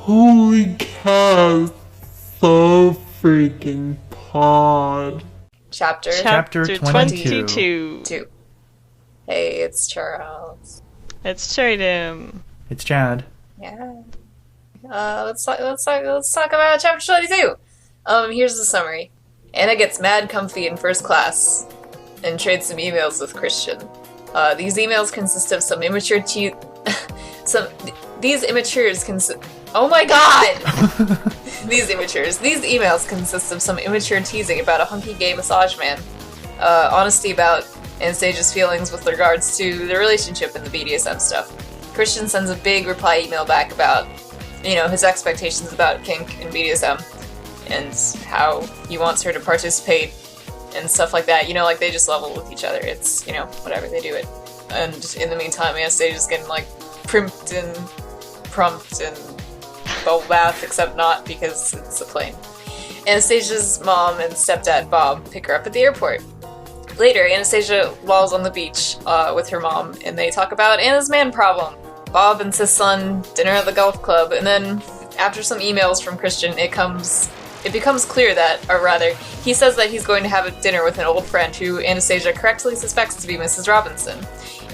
Holy cow, so freaking pod. Chapter 22. Hey, it's Chuuurls. It's Cherrydoom. It's Chad. Yeah. Let's talk about chapter 22. Here's the summary. Anna gets mad comfy in first class and trades some emails with Christian. These emails consist of some immature Oh my god! These emails consist of some immature teasing about a hunky gay massage man, honesty about Anastasia's feelings with regards to the relationship and the BDSM stuff. Christian sends a big reply email back about, his expectations about kink and BDSM, and how he wants her to participate and stuff like that. Like they just level with each other. It's, whatever, they do it. And in the meantime, Anastasia's getting, primped and prumped and bubble bath, except not because it's a plane. Anastasia's mom and stepdad, Bob, pick her up at the airport. Later, Anastasia lolls on the beach with her mom, and they talk about Anna's man problem. Bob insists on dinner at the golf club, and then, after some emails from Christian, it becomes clear that, or rather, he says that he's going to have a dinner with an old friend who Anastasia correctly suspects to be Mrs. Robinson.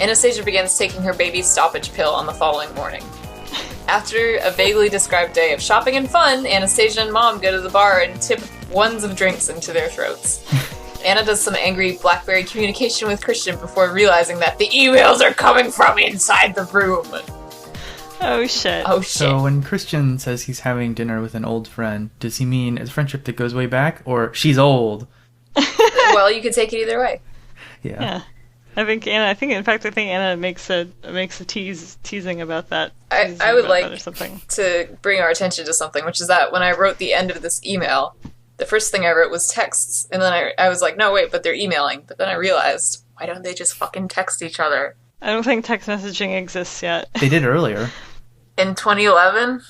Anastasia begins taking her baby stoppage pill on the following morning. After a vaguely described day of shopping and fun, Anastasia and Mom go to the bar and tip ones of drinks into their throats. Anna does some angry BlackBerry communication with Christian before realizing that the emails are coming from inside the room. Oh shit. So when Christian says he's having dinner with an old friend, does he mean a friendship that goes way back, or she's old? Well, you could take it either way. Yeah. I think Anna makes a teasing about that. I would like to bring our attention to something, which is that when I wrote the end of this email, the first thing I wrote was texts, and then I was like, no, wait, but they're emailing. But then I realized, why don't they just fucking text each other? I don't think text messaging exists yet. They did earlier. In 2011?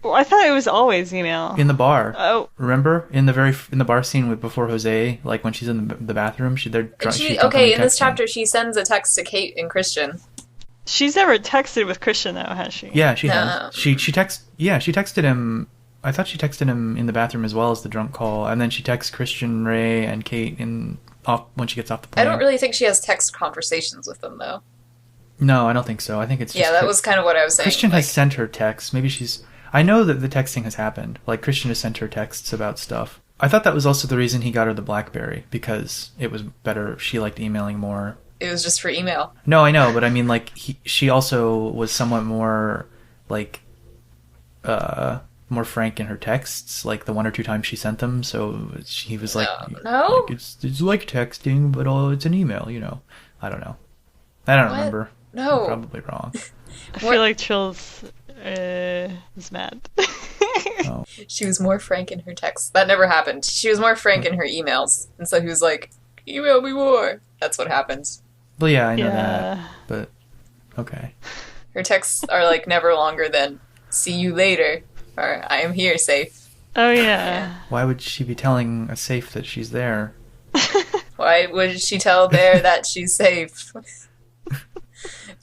Well, I thought it was always email. In the bar. Oh. Remember? In the bar scene before Jose, when she's in the bathroom, in this chapter, she sends a text to Kate and Christian. She's never texted with Christian, though, has she? Yeah, she has. She texted him. I thought she texted him in the bathroom as well as the drunk call, and then she texts Christian, Ray, and Kate when she gets off the plane. I don't really think she has text conversations with them, though. No, I don't think so. I think it's just... Yeah, that was kind of what I was saying. Christian has sent her texts. Maybe she's... I know that the texting has happened. Christian has sent her texts about stuff. I thought that was also the reason he got her the BlackBerry, because it was better. She liked emailing more. It was just for email. No, I know, but I mean, she also was somewhat more, more frank in her texts, the one or two times she sent them, so he was no? It's like texting, but it's an email, I don't know. I don't remember. No. I'm probably wrong. I feel like Chuuurls is mad. Oh. She was more frank in her texts. That never happened. She was more frank in her emails, and so he was like, email me more. That's what happens. Well, yeah, I know that, but okay. Her texts are never longer than, see you later. Or, I am here, safe. Oh, yeah. Why would she be telling a safe that she's there? Why would she tell Bear that she's safe?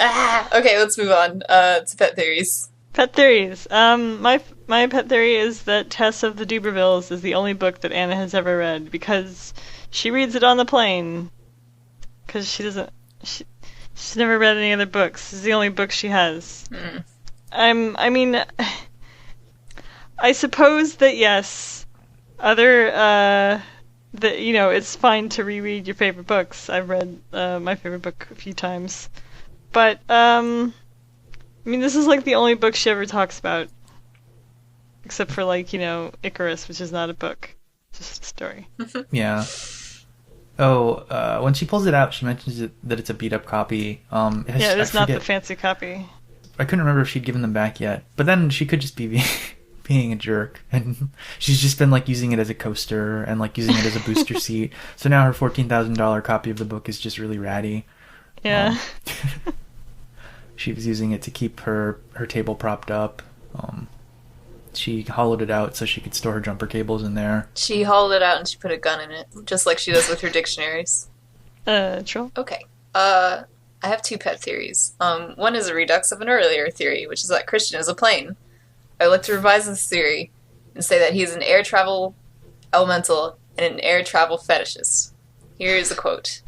Okay, let's move on to pet theories. Pet theories. My pet theory is that Tess of the Dubervilles is the only book that Anna has ever read, because she reads it on the plane. Because she's never read any other books. This is the only book she has. I suppose that yes, it's fine to reread your favorite books. I've read my favorite book a few times, but this is the only book she ever talks about, except for Icarus, which is not a book, just a story. Yeah. Oh, when she pulls it out, she mentions that it's a beat up copy. It is not the fancy copy. I couldn't remember if she'd given them back yet, but then she could just be being a jerk, and she's just been using it as a coaster and using it as a booster seat. So now her $14,000 copy of the book is just really ratty. Yeah. She was using it to keep her table propped up. She hollowed it out so she could store her jumper cables in there. She hollowed it out and she put a gun in it, just like she does with her dictionaries. True. Okay. I have two pet theories. One is a redux of an earlier theory, which is that Christian is a plane. I would like to revise this theory and say that he's an air travel elemental and an air travel fetishist. Here is a quote.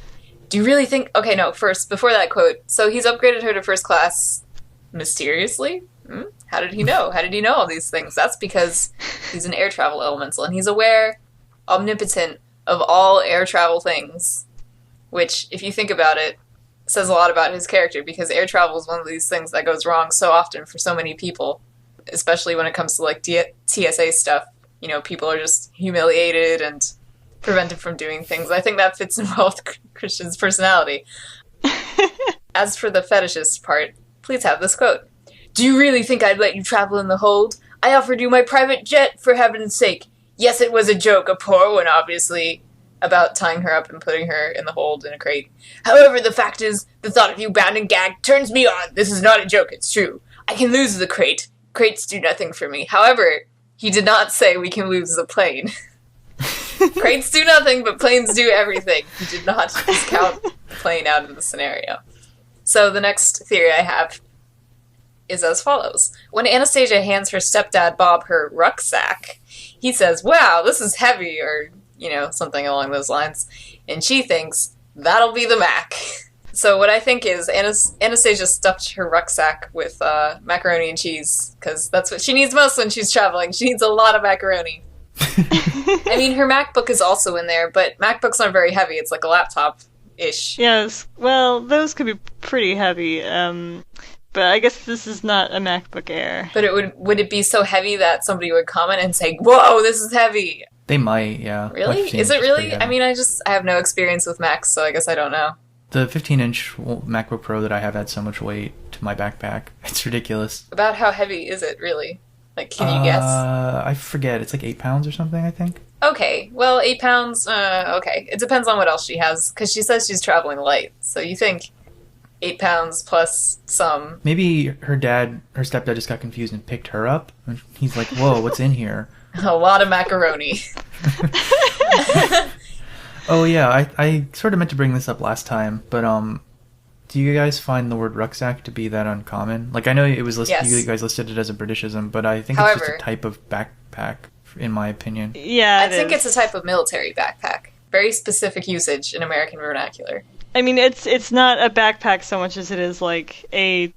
Do you really think... Okay, no, first, before that quote. So he's upgraded her to first class mysteriously? How did he know? How did he know all these things? That's because he's an air travel elemental, and he's aware, omnipotent, of all air travel things. Which, if you think about it, says a lot about his character, because air travel is one of these things that goes wrong so often for so many people. Especially when it comes to, like, TSA stuff. You know, people are just humiliated and prevented from doing things. I think that fits in well with Christian's personality. As for the fetishist part, please have this quote. Do you really think I'd let you travel in the hold? I offered you my private jet, for heaven's sake. Yes, it was a joke, a poor one, obviously, about tying her up and putting her in the hold in a crate. However, the fact is, the thought of you bound and gagged turns me on. This is not a joke, it's true. I can lose the crate. Crates do nothing for me. However, he did not say we can lose the plane. Crates do nothing, but planes do everything. He did not discount the plane out of the scenario. So the next theory I have is as follows. When Anastasia hands her stepdad Bob her rucksack, he says, wow, this is heavy, or, you know, something along those lines. And she thinks, that'll be the Mac. So what I think is Anastasia stuffed her rucksack with macaroni and cheese, because that's what she needs most when she's traveling. She needs a lot of macaroni. I mean, her MacBook is also in there, but MacBooks aren't very heavy. It's like a laptop-ish. Yes, well, those could be pretty heavy, but I guess this is not a MacBook Air. But would it be so heavy that somebody would comment and say, whoa, this is heavy? They might, yeah. Really? Is it really? I mean, I have no experience with Macs, so I guess I don't know. The 15-inch MacBook Pro that I have had so much weight to my backpack. It's ridiculous. About how heavy is it, really? Like, can you guess? I forget. It's like 8 pounds or something, I think. Okay. Well, 8 pounds, okay. It depends on what else she has, because she says she's traveling light. So you think 8 pounds plus some... Maybe her stepdad just got confused and picked her up. And he's like, whoa, what's in here? A lot of macaroni. Oh, yeah, I sort of meant to bring this up last time, but do you guys find the word rucksack to be that uncommon? Like, I know it was listed, Yes. You guys listed it as a Britishism, but I think it's just a type of backpack, in my opinion. Yeah, I think it's a type of military backpack. Very specific usage in American vernacular. I mean, it's not a backpack so much as it is like a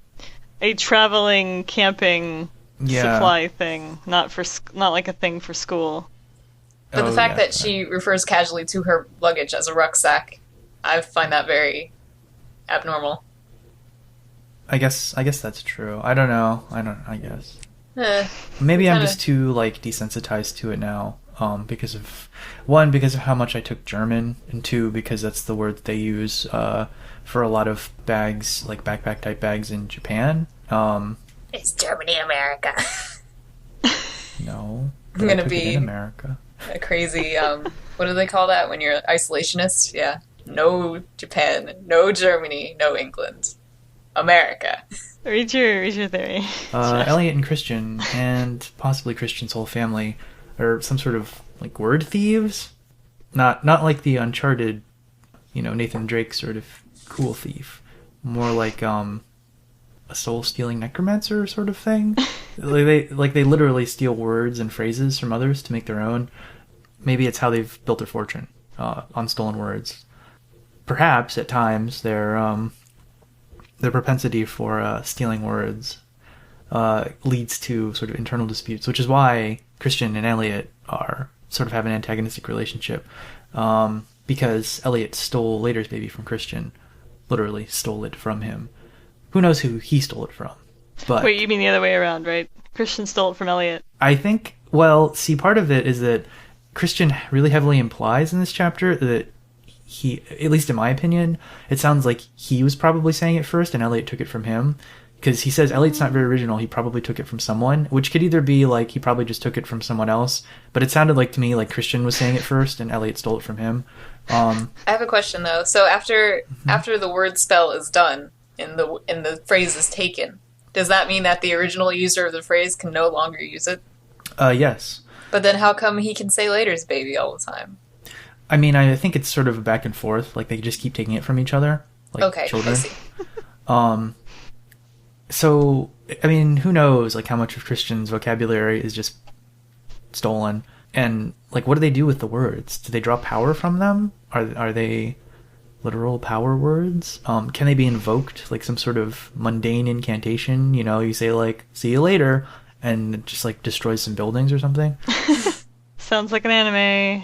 traveling camping supply thing, not like a thing for school. But the fact that she refers casually to her luggage as a rucksack, I find that very abnormal. I guess that's true. I don't know. I guess. Maybe I'm kinda... just too like desensitized to it now. Because of how much I took German, and 2, because that's the word that they use for a lot of bags, like backpack type bags in Japan. It's Germany, America. No, I'm gonna be in America. A crazy, what do they call that when you're isolationist? Yeah. No Japan, no Germany, no England. America. Read your theory. Elliot and Christian, and possibly Christian's whole family, are some sort of, like, word thieves? Not like the Uncharted, Nathan Drake sort of cool thief. More like, a soul-stealing necromancer sort of thing. They literally steal words and phrases from others to make their own. Maybe it's how they've built their fortune, on stolen words. Perhaps at times their propensity for stealing words leads to sort of internal disputes, which is why Christian and Elliot sort of have an antagonistic relationship, because Elliot stole Later's baby from Christian, literally stole it from him. Who knows who he stole it from? But wait, you mean the other way around, right? Christian stole it from Elliot. I think, well, see, part of it is that Christian really heavily implies in this chapter that he, at least in my opinion, it sounds like he was probably saying it first and Elliot took it from him. Because he says Elliot's not very original, he probably took it from someone, which could either be like he probably just took it from someone else, but it sounded like to me like Christian was saying it first and Elliot stole it from him. I have a question though. So after the word spell is done and the phrase is taken, does that mean that the original user of the phrase can no longer use it? Yes. But then how come he can say Later's baby all the time? I mean, I think it's sort of a back and forth, like they just keep taking it from each other, like okay, children. I see. So I mean, who knows, like, how much of Christians' vocabulary is just stolen? And, like, what do they do with the words? Do they draw power from them? Are they literal power words? Can they be invoked, like some sort of mundane incantation? You know, you say, like, see you later, and it just, like, destroys some buildings or something? Sounds like an anime.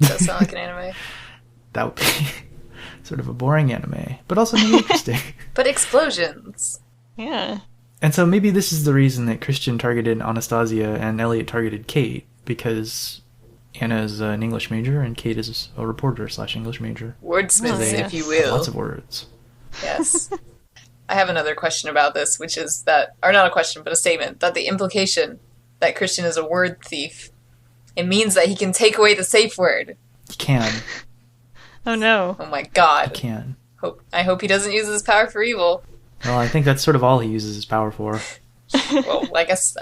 Does sound like an anime. That would be sort of a boring anime, but also maybe interesting. But explosions. Yeah. And so maybe this is the reason that Christian targeted Anastasia and Elliot targeted Kate, because Anna is an English major and Kate is a reporter / English major. Wordsmiths, Oh, yes. if you will. Lots of words. Yes. I have another question about this, which is that, or not a question, but a statement, that the implication that Christian is a word thief, it means that he can take away the safe word. He can. Oh no. Oh my He god. can. I hope he doesn't use his power for evil. Well, I think that's sort of all he uses his power for. Well, I guess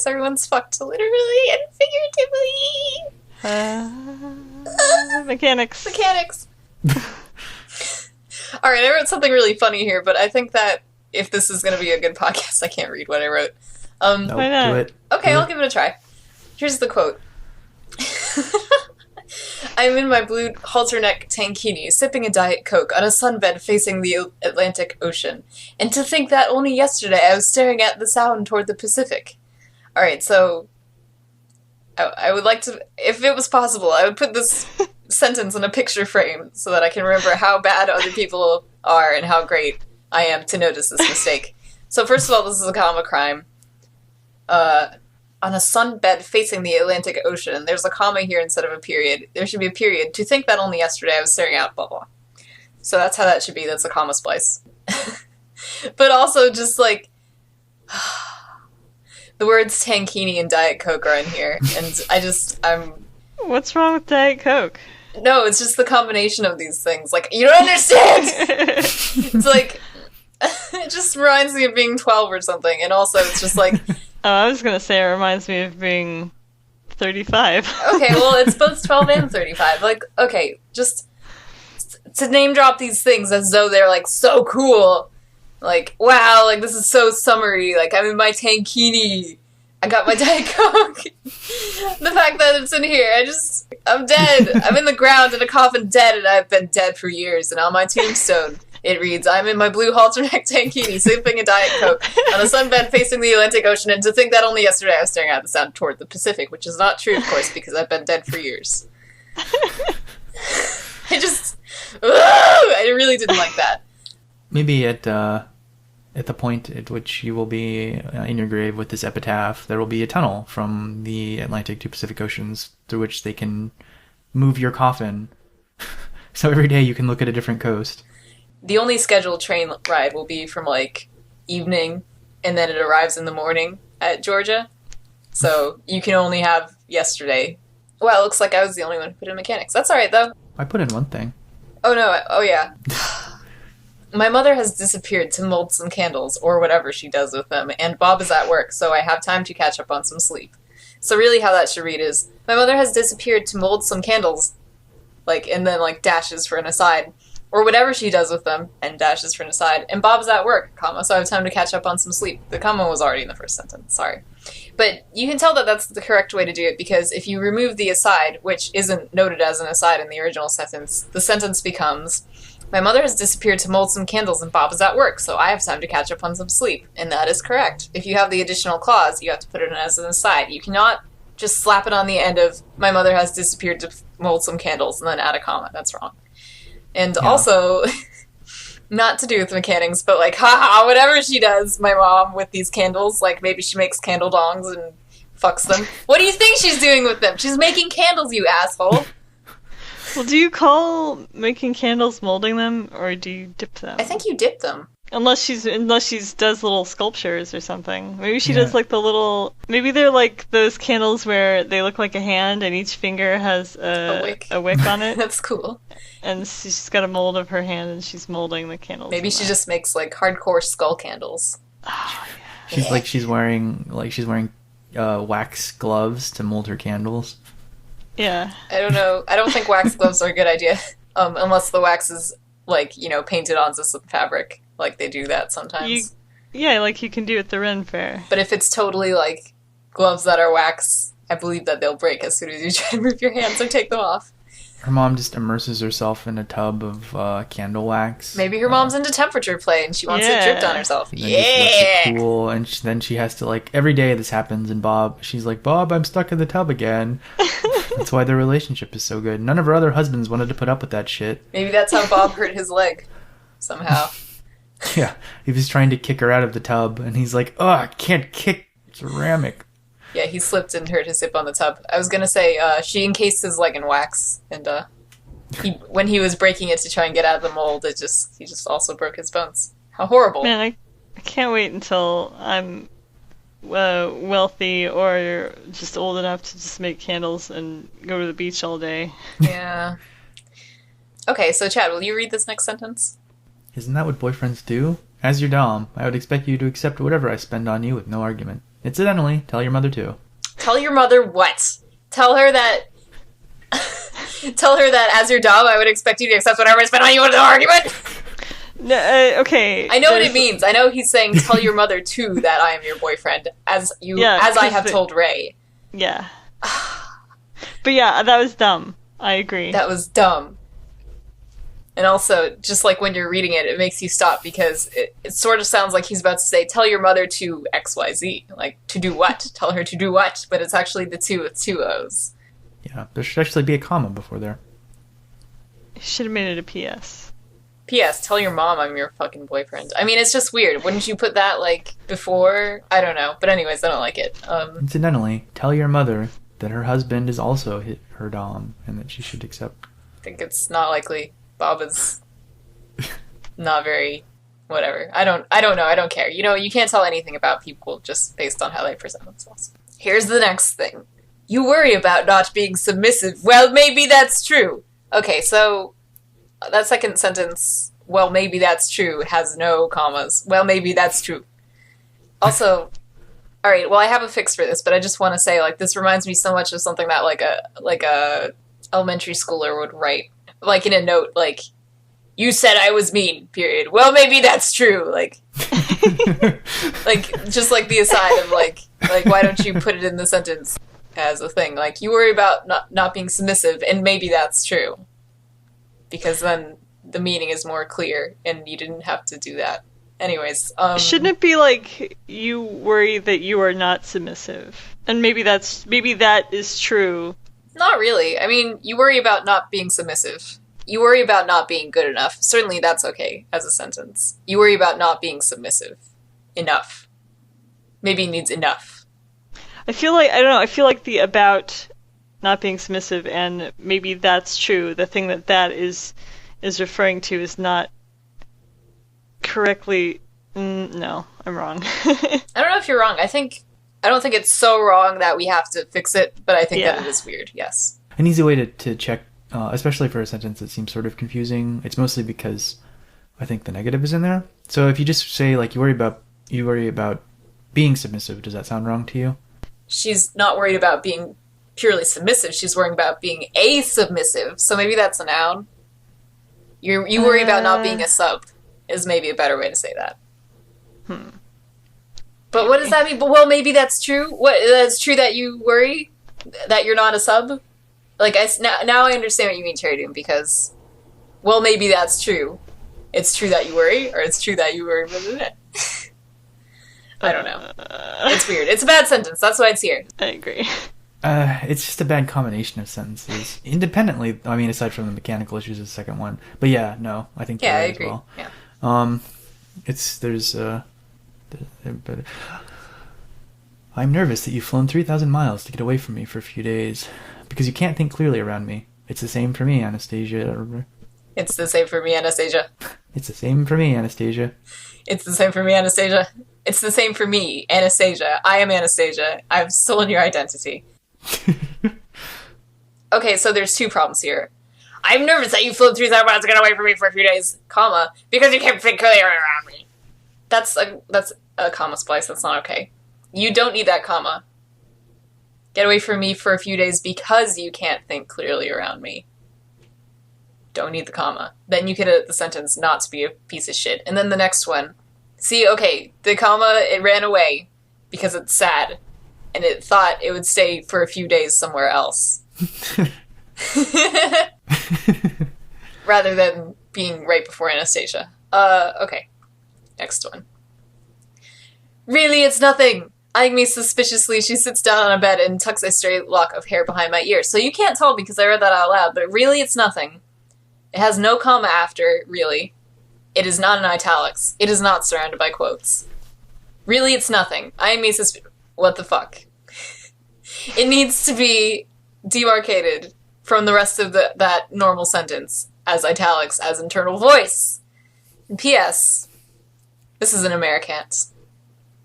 everyone's fucked literally and figuratively. Mechanics. Mechanics. All right, I wrote something really funny here, but I think that if this is going to be a good podcast, I can't read what I wrote. No, Why not? do it. Okay, Do I'll it. give it a try. Here's the quote. I'm in my blue halter-neck tankini, sipping a Diet Coke on a sunbed facing the Atlantic Ocean. And to think that only yesterday I was staring at the sound toward the Pacific. Alright, so I would like to, if it was possible, I would put this sentence in a picture frame so that I can remember how bad other people are and how great I am to notice this mistake. So first of all, this is a comma crime. On a sunbed facing the Atlantic Ocean. There's a comma here instead of a period. There should be a period. To think that only yesterday I was staring out, blah, blah. So that's how that should be. That's a comma splice. But also just like... the words tankini and Diet Coke are in here. And I'm... What's wrong with Diet Coke? No, it's just the combination of these things. Like, you don't understand! It's like... it just reminds me of being 12 or something. And also it's just like... Oh, I was gonna say it reminds me of being 35. Okay, well, it's both 12 and 35. Like, okay, just to name drop these things as though they're, like, so cool. Like, wow, like, this is so summery. Like, I'm in my tankini. I got my Diet Coke. The fact that it's in here, I'm dead. I'm in the ground in a coffin dead, and I've been dead for years. And on my tombstone, it reads, I'm in my blue halter-neck tankini, sipping a Diet Coke on a sunbed facing the Atlantic Ocean, and to think that only yesterday I was staring at the sound toward the Pacific, which is not true, of course, because I've been dead for years. I really didn't like that. Maybe at the point at which you will be in your grave with this epitaph, there will be a tunnel from the Atlantic to Pacific Oceans through which they can move your coffin. So every day you can look at a different coast. The only scheduled train ride will be from, like, evening, and then it arrives in the morning at Georgia. So you can only have yesterday. Well, it looks like I was the only one who put in mechanics. That's alright, though. I put in one thing. Oh, no. Oh, yeah. My mother has disappeared to mold some candles, or whatever she does with them, and Bob is at work, so I have time to catch up on some sleep. So really how that should read is, my mother has disappeared to mold some candles, like, and then, like, dashes for an aside. Or whatever she does with them, and dashes for an aside. And Bob's at work, comma, so I have time to catch up on some sleep. The comma was already in the first sentence, sorry. But you can tell that that's the correct way to do it, because if you remove the aside, which isn't noted as an aside in the original sentence, the sentence becomes, my mother has disappeared to mold some candles and Bob is at work, so I have time to catch up on some sleep. And that is correct. If you have the additional clause, you have to put it in as an aside. You cannot just slap it on the end of, my mother has disappeared to mold some candles, and then add a comma. That's wrong. And also, not to do with mechanics, but like, haha, whatever she does, my mom, with these candles, like maybe she makes candle dongs and fucks them. What do you think she's doing with them? She's making candles, you asshole. Well, do you call making candles molding them, or do you dip them? I think you dip them. Unless she's does little sculptures or something. Maybe she Yeah. does like the little. Maybe they're like those candles where they look like a hand and each finger has a wick on it, That's cool. and she's got a mold of her hand and she's molding the candles. Maybe in she that. just makes like hardcore skull candles. She's wearing wax gloves to mold her candles. Yeah. I don't know. I don't think wax gloves are a good idea. Unless the wax is like, painted onto some fabric. Like they do that sometimes. Yeah, like you can do at the Ren Fair. But if it's totally, like, gloves that are wax, I believe that they'll break as soon as you try and move your hands or take them off. Her mom just immerses herself in a tub of candle wax. Maybe her mom's into temperature play and she wants to drip on herself. And then just lets it cool, and then she has to, like, every day this happens, and she's like, Bob, I'm stuck in the tub again. That's why their relationship is so good. None of her other husbands wanted to put up with that shit. Maybe that's how Bob hurt his leg. Somehow. Yeah, he was trying to kick her out of the tub, and he's like, oh, I can't kick ceramic. Yeah, he slipped and hurt his hip on the tub. I was gonna say, she encased his leg in wax, and when he was breaking it to try and get out of the mold, he just also broke his bones. How horrible. Man, I can't wait until I'm wealthy or just old enough to just make candles and go to the beach all day. Yeah. Okay, so Chad, will you read this next sentence? Isn't that what boyfriends do? As your dom, I would expect you to accept whatever I spend on you with no argument. Incidentally, tell your mother too. Tell your mother what? Tell her that as your dom, I would expect you to accept whatever I spend on you with no argument? No, okay. I know what it means. I know he's saying tell your mother too that I am your boyfriend, as I have told Ray. Yeah. But yeah, that was dumb. I agree. That was dumb. And also, just like when you're reading it, it makes you stop because it sort of sounds like he's about to say, tell your mother to XYZ. Like, to do what? Tell her to do what? But it's actually the two with two O's. Yeah, there should actually be a comma before there. Should have made it a PS. P.S. Tell your mom I'm your fucking boyfriend. I mean, it's just weird. Wouldn't you put that, like, before? I don't know. But anyways, I don't like it. Incidentally, tell your mother that her husband is also her dom and that she should accept. I think it's not likely. Bob is not very whatever. I don't know. I don't care. You know, you can't tell anything about people just based on how they present themselves. Here's the next thing. You worry about not being submissive. Well, maybe that's true. Okay, so that second sentence, well, maybe that's true, has no commas. Well, maybe that's true. Also, all right, well, I have a fix for this, but I just want to say, like, this reminds me so much of something that, like a elementary schooler would write. Like, in a note, like, you said I was mean, period. Well, maybe that's true. Like, like, just like the aside of, like, why don't you put it in the sentence as a thing? Like, you worry about not being submissive, and maybe that's true. Because then the meaning is more clear, and you didn't have to do that. Anyways, Shouldn't it be like, you worry that you are not submissive? And maybe that is true. Not really. I mean, you worry about not being submissive. You worry about not being good enough. Certainly that's okay as a sentence. You worry about not being submissive. Enough. Maybe it needs enough. I feel like the about not being submissive and maybe that's true, the thing that is referring to is not correctly... no, I'm wrong. I don't know if you're wrong. I don't think it's so wrong that we have to fix it, but I think that it is weird, yes. An easy way to check, especially for a sentence that seems sort of confusing, it's mostly because I think the negative is in there. So if you just say, like, you worry about being submissive, does that sound wrong to you? She's not worried about being purely submissive, she's worrying about being a submissive, so maybe that's a noun. You worry about not being a sub, is maybe a better way to say that. But what does that mean? Well, maybe that's true. That's true that you worry that you're not a sub? Like, now I understand what you mean, Cherrydoom, because, well, maybe that's true. It's true that you worry, or it's true that you worry. I don't know. It's weird. It's a bad sentence. That's why it's here. I agree. It's just a bad combination of sentences. Independently, I mean, aside from the mechanical issues of the second one. But yeah, no, I think I right agree. as well. Yeah. But I'm nervous that you've flown 3,000 miles to get away from me for a few days because you can't think clearly around me. It's the same for me, Anastasia. It's the same for me, Anastasia. It's the same for me, Anastasia. It's the same for me, Anastasia. It's the same for me, Anastasia. I am Anastasia. I've stolen your identity. Okay, so there's two problems here. I'm nervous that you flew 3,000 miles to get away from me for a few days, comma, because you can't think clearly around me. That's a comma splice. That's not okay. You don't need that comma. Get away from me for a few days because you can't think clearly around me. Don't need the comma. Then you get the sentence not to be a piece of shit. And then the next one. See, okay, the comma, it ran away because it's sad, and it thought it would stay for a few days somewhere else. Rather than being right before Anastasia. Okay. Next one. Really, it's nothing! Eyeing me suspiciously, she sits down on a bed and tucks a stray lock of hair behind my ear. So you can't tell because I read that out loud, but really, it's nothing. It has no comma after, really. It is not in italics. It is not surrounded by quotes. Really, it's nothing. Eyeing me what the fuck? It needs to be demarcated from the rest of that normal sentence as italics, as internal voice. And P.S. This is an Americant.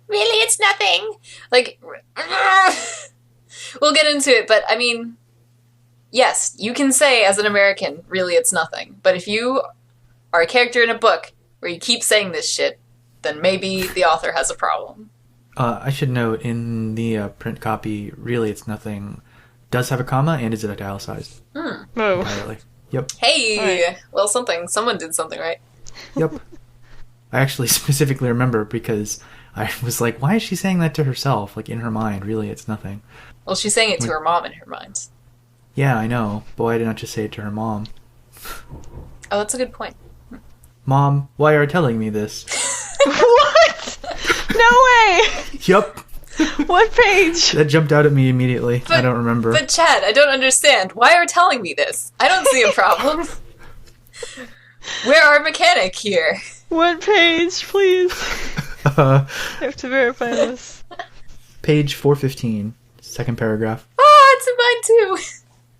Really, it's nothing. Like, we'll get into it, but I mean, yes, you can say as an American, really, it's nothing. But if you are a character in a book where you keep saying this shit, then maybe the author has a problem. I should note, in the print copy, really, it's nothing, does have a comma and is it italicized. Oh. Entirely. Yep. Hey! Right. Well, someone did something right. Yep. I actually specifically remember because I was like, why is she saying that to herself? Like, in her mind, really, it's nothing. Well, she's saying it to her mom in her mind. Yeah, I know. But why did not just say it to her mom? Oh, that's a good point. Mom, why are you telling me this? What? No way! Yup. What page? That jumped out at me immediately. I don't remember. But Chad, I don't understand. Why are you telling me this? I don't see a problem. Where our mechanic here? What page, please? I have to verify this. Page 415, second paragraph. Ah, it's in mine too.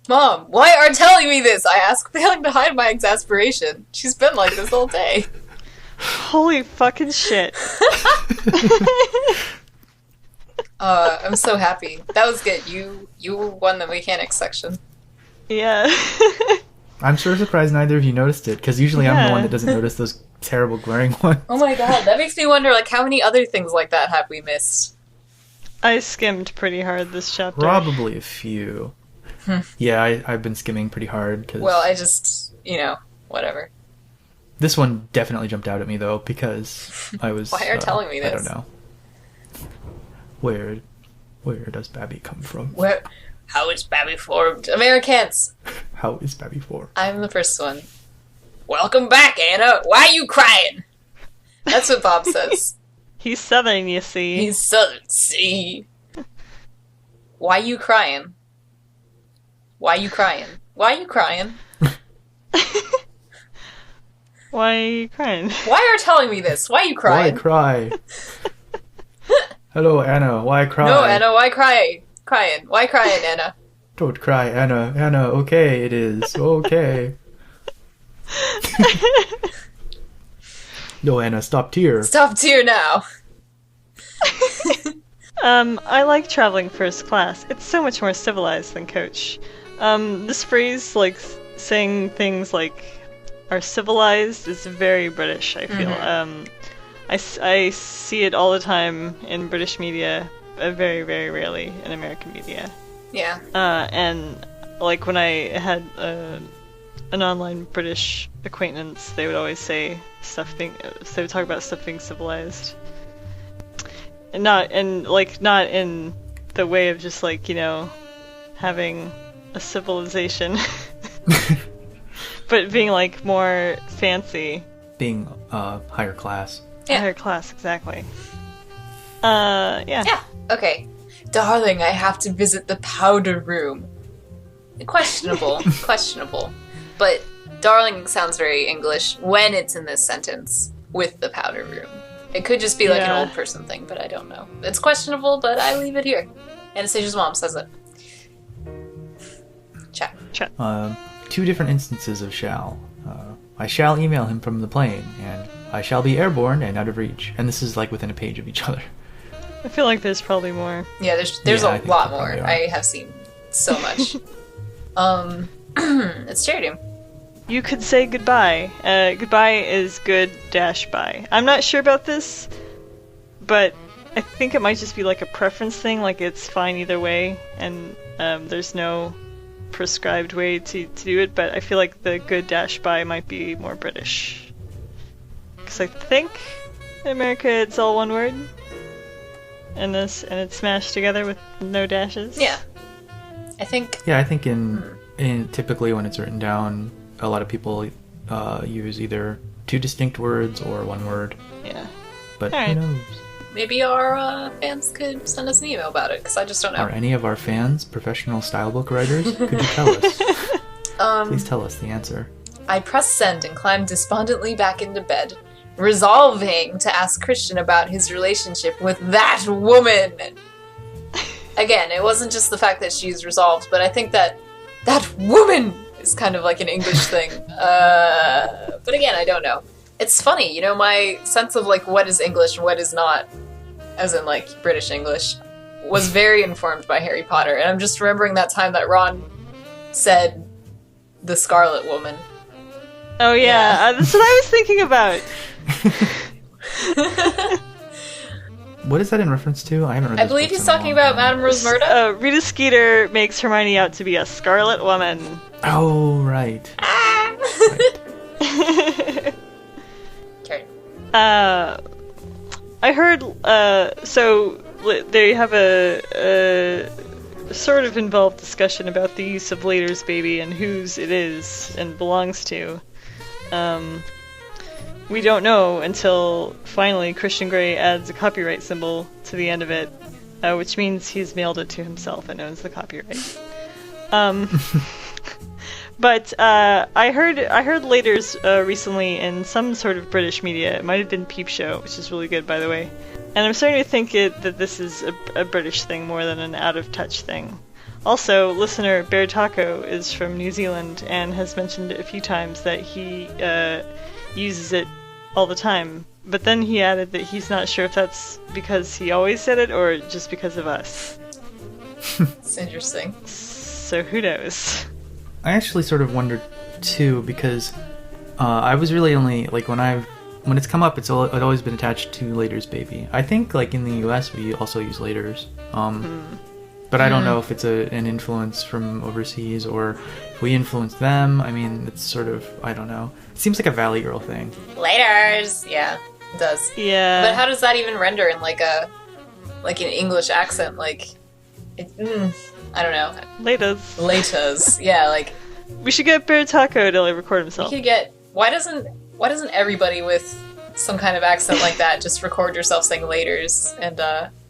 Mom, why are you telling me this? I ask, failing to hide my exasperation. She's been like this all day. Holy fucking shit. I'm so happy. That was good. You won the mechanics section. Yeah. I'm sure surprised neither of you noticed it, because usually I'm the one that doesn't notice those terrible glaring ones. Oh my god, that makes me wonder, like, how many other things like that have we missed? I skimmed pretty hard this chapter. Probably a few. Yeah, I've been skimming pretty hard. Cause Well, I just, whatever. this one definitely jumped out at me, though, because I was... Why are you telling me this? I don't know. Where does Babby come from? How is Babby formed? Americans! How is Babby formed? I'm the first one. Welcome back, Anna! Why are you crying? That's what Bob says. He's southern, you see. He's southern, see? Why you crying? Why you crying? Why you crying? Why are you crying? Why are you telling me this? Why you crying? Why cry? Hello, Anna. Why cry? No, Anna, why crying? Crying. Why crying, Anna? Don't cry, Anna. Anna, okay, it is. Okay. No, Anna, stop tear. Stop tear now. I like traveling first class. It's so much more civilized than coach. This phrase, like, saying things like, are civilized is very British, I feel. I see it all the time in British media, very, very rarely in American media. Yeah. And, like, when I had an online British acquaintance, they would always say they would talk about stuff being civilized. And not in the way of just, like, having a civilization. But being, like, more fancy. Being higher class. Yeah. Higher class, exactly. Yeah. Yeah, okay. Darling, I have to visit the powder room. Questionable. Questionable. But darling sounds very English when it's in this sentence with the powder room. It could just be like an old person thing, but I don't know. It's questionable, but I leave it here. Anastasia's mom says it. Chat. Two different instances of shall. I shall email him from the plane, and I shall be airborne and out of reach. And this is like within a page of each other. I feel like there's probably more. Yeah, there's Yeah, a lot more. I have seen so much. It's Cherrydoom. You could say goodbye. Goodbye is good-bye. I'm not sure about this, but I think it might just be like a preference thing, like it's fine either way, and there's no prescribed way to do it, but I feel like the good-bye might be more British. Because I think In America, it's all one word. And it's smashed together with no dashes. Yeah. I think... Yeah, I think in typically when it's written down, a lot of people use either two distinct words or one word. Yeah. But All right. who knows? Maybe our fans could send us an email about it, because I just don't know. Are any of our fans professional style book writers? Could you tell us? Please tell us the answer. I pressed send and climbed despondently back into bed, resolving to ask Christian about his relationship with that woman. Again, it wasn't just the fact that she's resolved, but I think that woman is kind of like an English thing. But again, I don't know. It's funny, you know, my sense of like what is English and what is not, as in like British English, was very informed by Harry Potter. And I'm just remembering that time that Ron said the Scarlet Woman. Oh yeah, that's what I was thinking about. What is that in reference to? I haven't read I this believe book he's in a talking long about time. Madame Rosmerta. Rita Skeeter makes Hermione out to be a Scarlet Woman. Oh, right. Ah! Right. Okay. I heard, so they have a sort of involved discussion about the use of Later's baby and whose it is and belongs to. We don't know until finally Christian Grey adds a copyright symbol to the end of it, which means he's mailed it to himself and owns the copyright. But I heard Later's recently in some sort of British media. It might have been Peep Show, which is really good, by the way. And I'm starting to think that this is a British thing more than an out-of-touch thing. Also, listener Bear Taco is from New Zealand and has mentioned a few times that he uses it all the time. But then he added that he's not sure if that's because he always said it or just because of us. It's interesting. So who knows? I actually sort of wondered too, because I was really only like when it's come up, it's always been attached to Later's baby. I think like in the US we also use Later's, but I don't know if it's an influence from overseas or if we influence them. I mean, it's sort of, I don't know. It seems like a Valley Girl thing. Laters! Yeah, it does. Yeah. But how does that even render in like an English accent? Like, I don't know. Laters. Latas. Yeah, like We should get Bear Taco to like, record you himself. could get. Why doesn't everybody with some kind of accent like that just record yourself saying laters and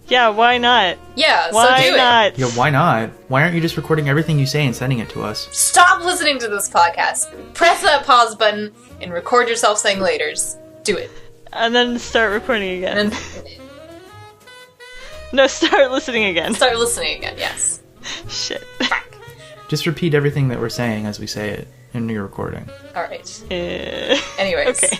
Yeah, why not? yeah, Why so do not? it. Yeah, why not? Why aren't you just recording everything you say and sending it to us? Stop listening to this podcast. Press that pause button and record yourself saying laters. Do it. And then start recording again. And then No, start listening again. start listening again, yes. Shit. Fuck. Just repeat everything that we're saying as we say it in your recording. Alright. Eh, Anyways. okay.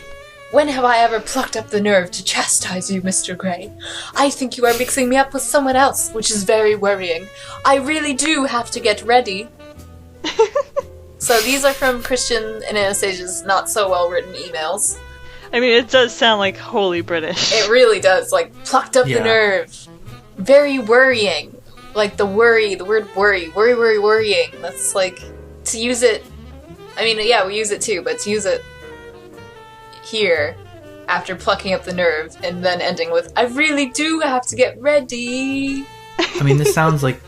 When have I ever plucked up the nerve to chastise you, Mr. Grey? I think you are mixing me up with someone else, which is very worrying. I really do have to get ready. So these are from Christian and Anastasia's not so well written emails. I mean, it does sound like wholly British. It really does, like, plucked up the Yeah. nerve. Very worrying. Like the word worrying. That's like, to use it, I mean, yeah, we use it too, but to use it here, after plucking up the nerve, and then ending with, I really do have to get ready. I mean, this sounds like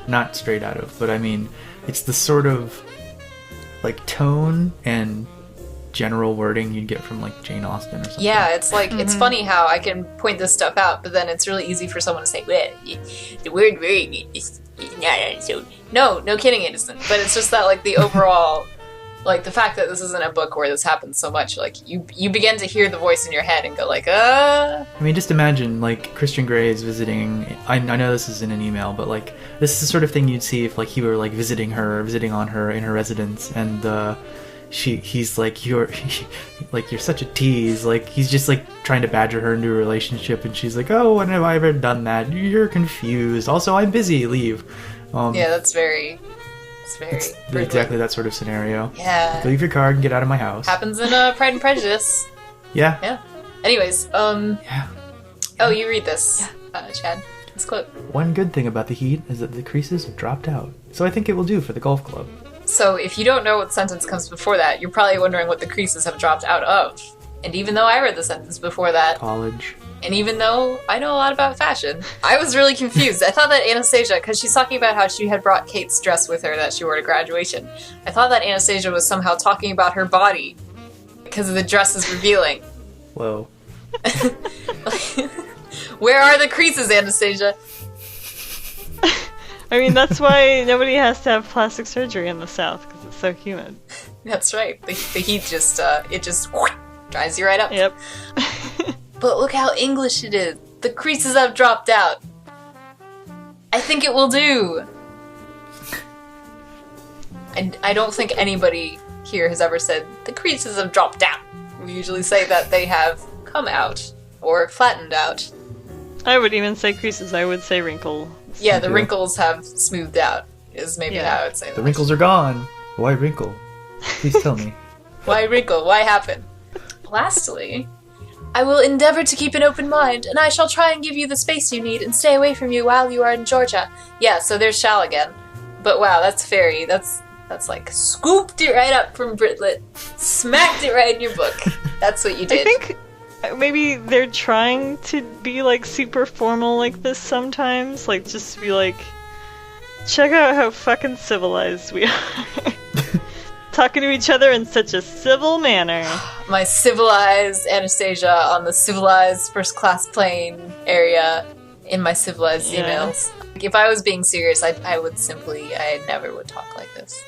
not straight out of, but I mean, it's the sort of like tone and general wording you'd get from like Jane Austen or something. Yeah, it's like, it's funny how I can point this stuff out, but then it's really easy for someone to say, well, the word worrying is not so. No kidding, it isn't. But it's just that, like, the overall, like, the fact that this isn't a book where this happens so much, like, you begin to hear the voice in your head and go, like, I mean, just imagine, like, Christian Grey is visiting, I know this is in an email, but, like, this is the sort of thing you'd see if, like, he were, like, visiting on her in her residence, and, he's like, you're such a tease, like, he's just, like, trying to badger her into a relationship, and she's like, oh, when have I ever done that? You're confused. Also, I'm busy, leave. yeah, it's very Brooklyn. Exactly that sort of scenario. Yeah. Leave your card and get out of my house. Happens in Pride and Prejudice. Yeah. Yeah. Anyways, Yeah. oh, you read this, Chad. This quote. One good thing about the Heat is that the creases have dropped out, so I think it will do for the golf club. So if you don't know what sentence comes before that, you're probably wondering what the creases have dropped out of. And even though I read the sentence before that, College. and even though I know a lot about fashion, I was really confused. I thought that Anastasia, because she's talking about how she had brought Kate's dress with her that she wore to graduation, I thought that Anastasia was somehow talking about her body because the dress is revealing. Whoa. Where are the creases, Anastasia? I mean, that's why nobody has to have plastic surgery in the South, because it's so humid. That's right. The heat just, it just dries you right up. Yep. But look how English it is. The creases have dropped out. I think it will do. And I don't think anybody here has ever said, the creases have dropped out. We usually say that they have come out, or flattened out. I would even say creases. I would say wrinkle. Yeah, the wrinkles have smoothed out, is maybe how I would say that. The wrinkles are gone. Why wrinkle? Please tell me. Why wrinkle? Why happen? Lastly, I will endeavor to keep an open mind, and I shall try and give you the space you need and stay away from you while you are in Georgia. Yeah, so there's shall again. But wow, that's fairy. That's like scooped it right up from Britlit, smacked it right in your book. That's what you did. I think maybe they're trying to be like super formal like this sometimes. Like just to be like, check out how fucking civilized we are. Talking to each other in such a civil manner. My civilized Anastasia on the civilized first class plane area in my civilized emails. If I was being serious, I never would talk like this.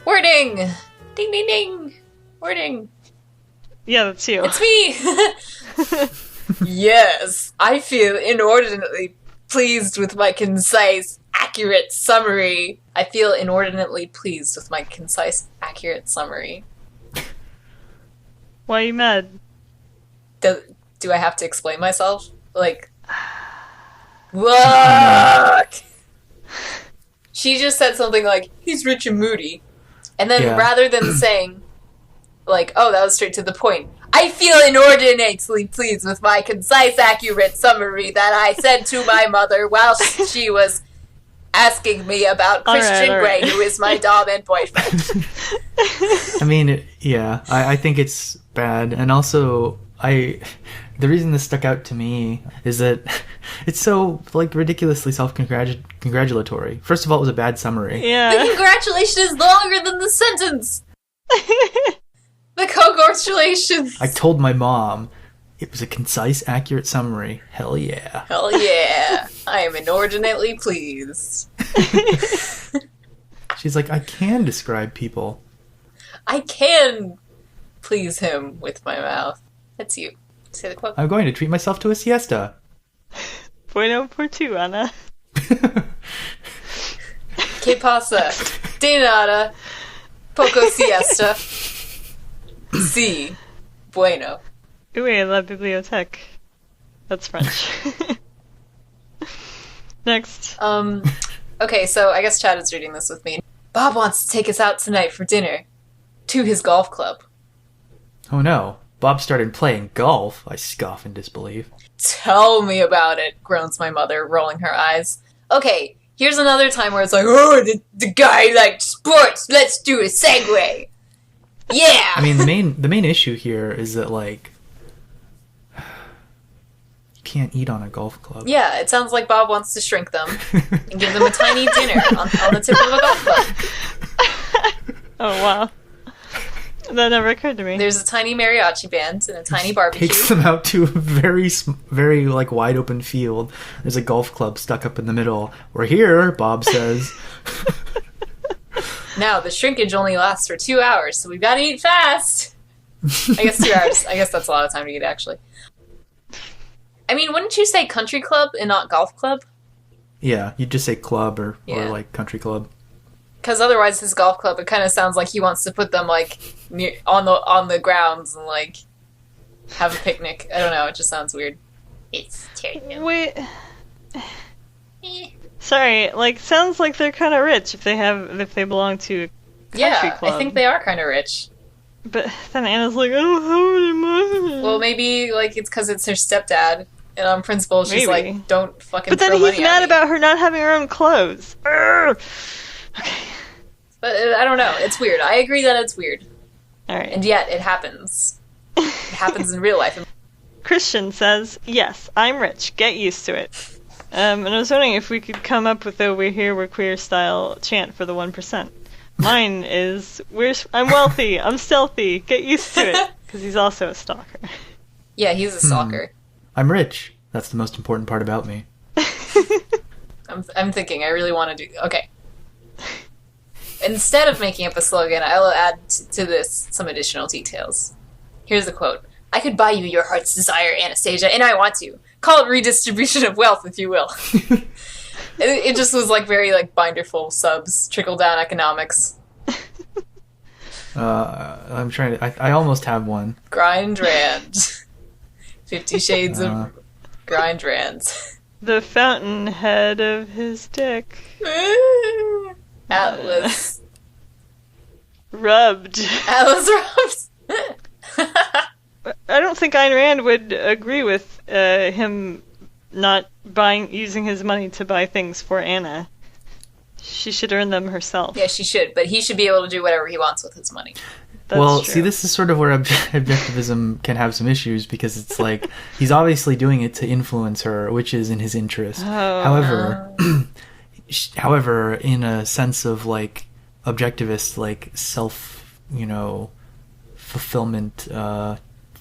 Wording! Ding ding ding! Wording! Yeah, that's you. It's me! Yes, I feel inordinately pleased with my concise, accurate summary. I feel inordinately pleased with my concise, accurate summary. Why are you mad? Do I have to explain myself? Like, look! She just said something like, he's rich and moody. And then rather than saying, like, oh, that was straight to the point, I feel inordinately pleased with my concise, accurate summary that I said to my mother while she was asking me about ChristAyn Grey, who is my dominant boyfriend. I mean, yeah, I think it's bad. And also, the reason this stuck out to me is that it's so, like, ridiculously self-congratulatory. First of all, it was a bad summary. Yeah. The congratulation is longer than the sentence! The congratulations! I told my mom it was a concise, accurate summary. Hell yeah. Hell yeah. I am inordinately pleased. She's like, I can describe people. I can please him with my mouth. That's you. Say the quote. I'm going to treat myself to a siesta. Bueno por tu, Ana. Que pasa? De nada. Poco siesta. Sí. Bueno. Oui, la bibliothèque. That's French. Next. Okay, so I guess Chad is reading this with me. Bob wants to take us out tonight for dinner. To his golf club. Oh no. Bob started playing golf. I scoff in disbelief. Tell me about it, groans my mother, rolling her eyes. Okay, here's another time where it's like, oh, the guy liked sports, let's do a segue. Yeah! I mean, the main issue here is that, like, you can't eat on a golf club. Yeah, it sounds like Bob wants to shrink them and give them a tiny dinner on the tip of a golf club. Oh, wow. That never occurred to me. There's a tiny mariachi band and a tiny barbecue. Takes them out to a very like wide open field. There's a golf club stuck up in the middle. We're here, Bob says. Now the shrinkage only lasts for 2 hours, so we've got to eat fast. I guess 2 hours. I guess that's a lot of time to eat, actually. I mean, wouldn't you say country club and not golf club? Yeah, you'd just say club or like country club. Because otherwise, his golf club, it kind of sounds like he wants to put them like on the grounds and like have a picnic. I don't know. It just sounds weird. It's Cherrydoom. Wait. Sorry. Like, sounds like they're kind of rich if they belong to a country club. I think they are kind of rich. But then Anna's like, I don't have any money. Well, maybe like it's because it's her stepdad, and on principle, she's like, don't fucking. But then throw money he's mad at me. about her not having her own clothes. Urgh. Okay. But I don't know. It's weird. I agree that it's weird. All right. And yet, it happens. happens in real life. Christian says, yes, I'm rich. Get used to it. And I was wondering if we could come up with a "We're Here, We're Queer" style chant for the 1%. Mine is, I'm wealthy, I'm stealthy, get used to it. Because he's also a stalker. Yeah, he's a stalker. I'm rich. That's the most important part about me. I'm thinking, I really want to do... Okay. Instead of making up a slogan, I will add to this some additional details. Here's the quote. I could buy you your heart's desire, Anastasia, and I want to. Call it redistribution of wealth, if you will. It just was like very like binderful subs, trickle-down economics. I'm trying to... I almost have one. Graynd Rand. 50 Shades of Graynd Rand. The fountainhead of his dick. Atlas. Rubbed. Atlas rubs. I don't think Ayn Rand would agree with him not using his money to buy things for Anna. She should earn them herself. Yeah, she should, but he should be able to do whatever he wants with his money. That's true. See, this is sort of where objectivism can have some issues, because it's like, he's obviously doing it to influence her, which is in his interest. However, in a sense of like objectivist, like self, fulfillment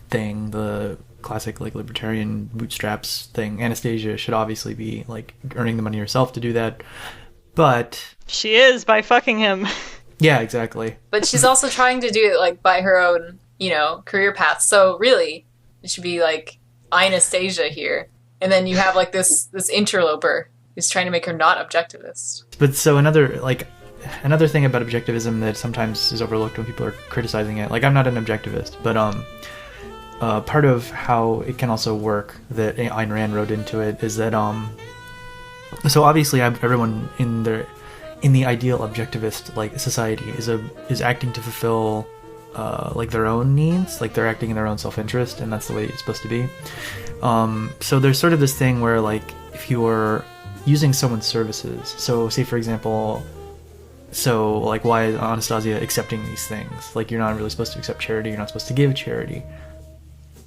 thing, the classic like libertarian bootstraps thing, Anastasia should obviously be like earning the money herself to do that. But she is by fucking him. Yeah, exactly. But she's also trying to do it like by her own, career path. So really, it should be like Aynastasia here, and then you have like this interloper who's trying to make her not objectivist. But so another thing about objectivism that sometimes is overlooked when people are criticizing it. Like, I'm not an objectivist, but part of how it can also work that Ayn Rand wrote into it is that so obviously everyone in the ideal objectivist like society is acting to fulfill like their own needs, like they're acting in their own self-interest, and that's the way it's supposed to be. So there's sort of this thing where like if you're using someone's services, so say for example, so like why is Anastasia accepting these things? Like, you're not really supposed to accept charity, you're not supposed to give charity.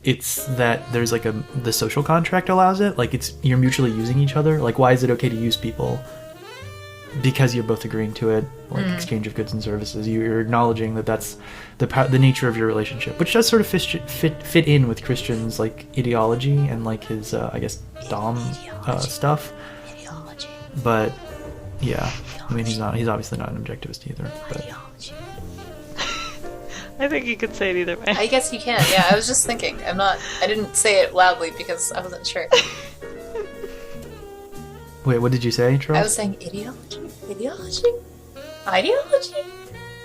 It's that there's like the social contract allows it, like you're mutually using each other. Like, why is it okay to use people? Because you're both agreeing to it, like exchange of goods and services. You're acknowledging that that's the nature of your relationship, which does sort of fit in with Christian's like iddie-ology and like his I guess dom stuff. But yeah, I mean he's obviously not an objectivist either. But I think you could say it either way. I guess you can. Yeah, I was just thinking. I didn't say it loudly because I wasn't sure. Wait, what did you say, Chuuurls? I was saying iddie-ology? Ideology?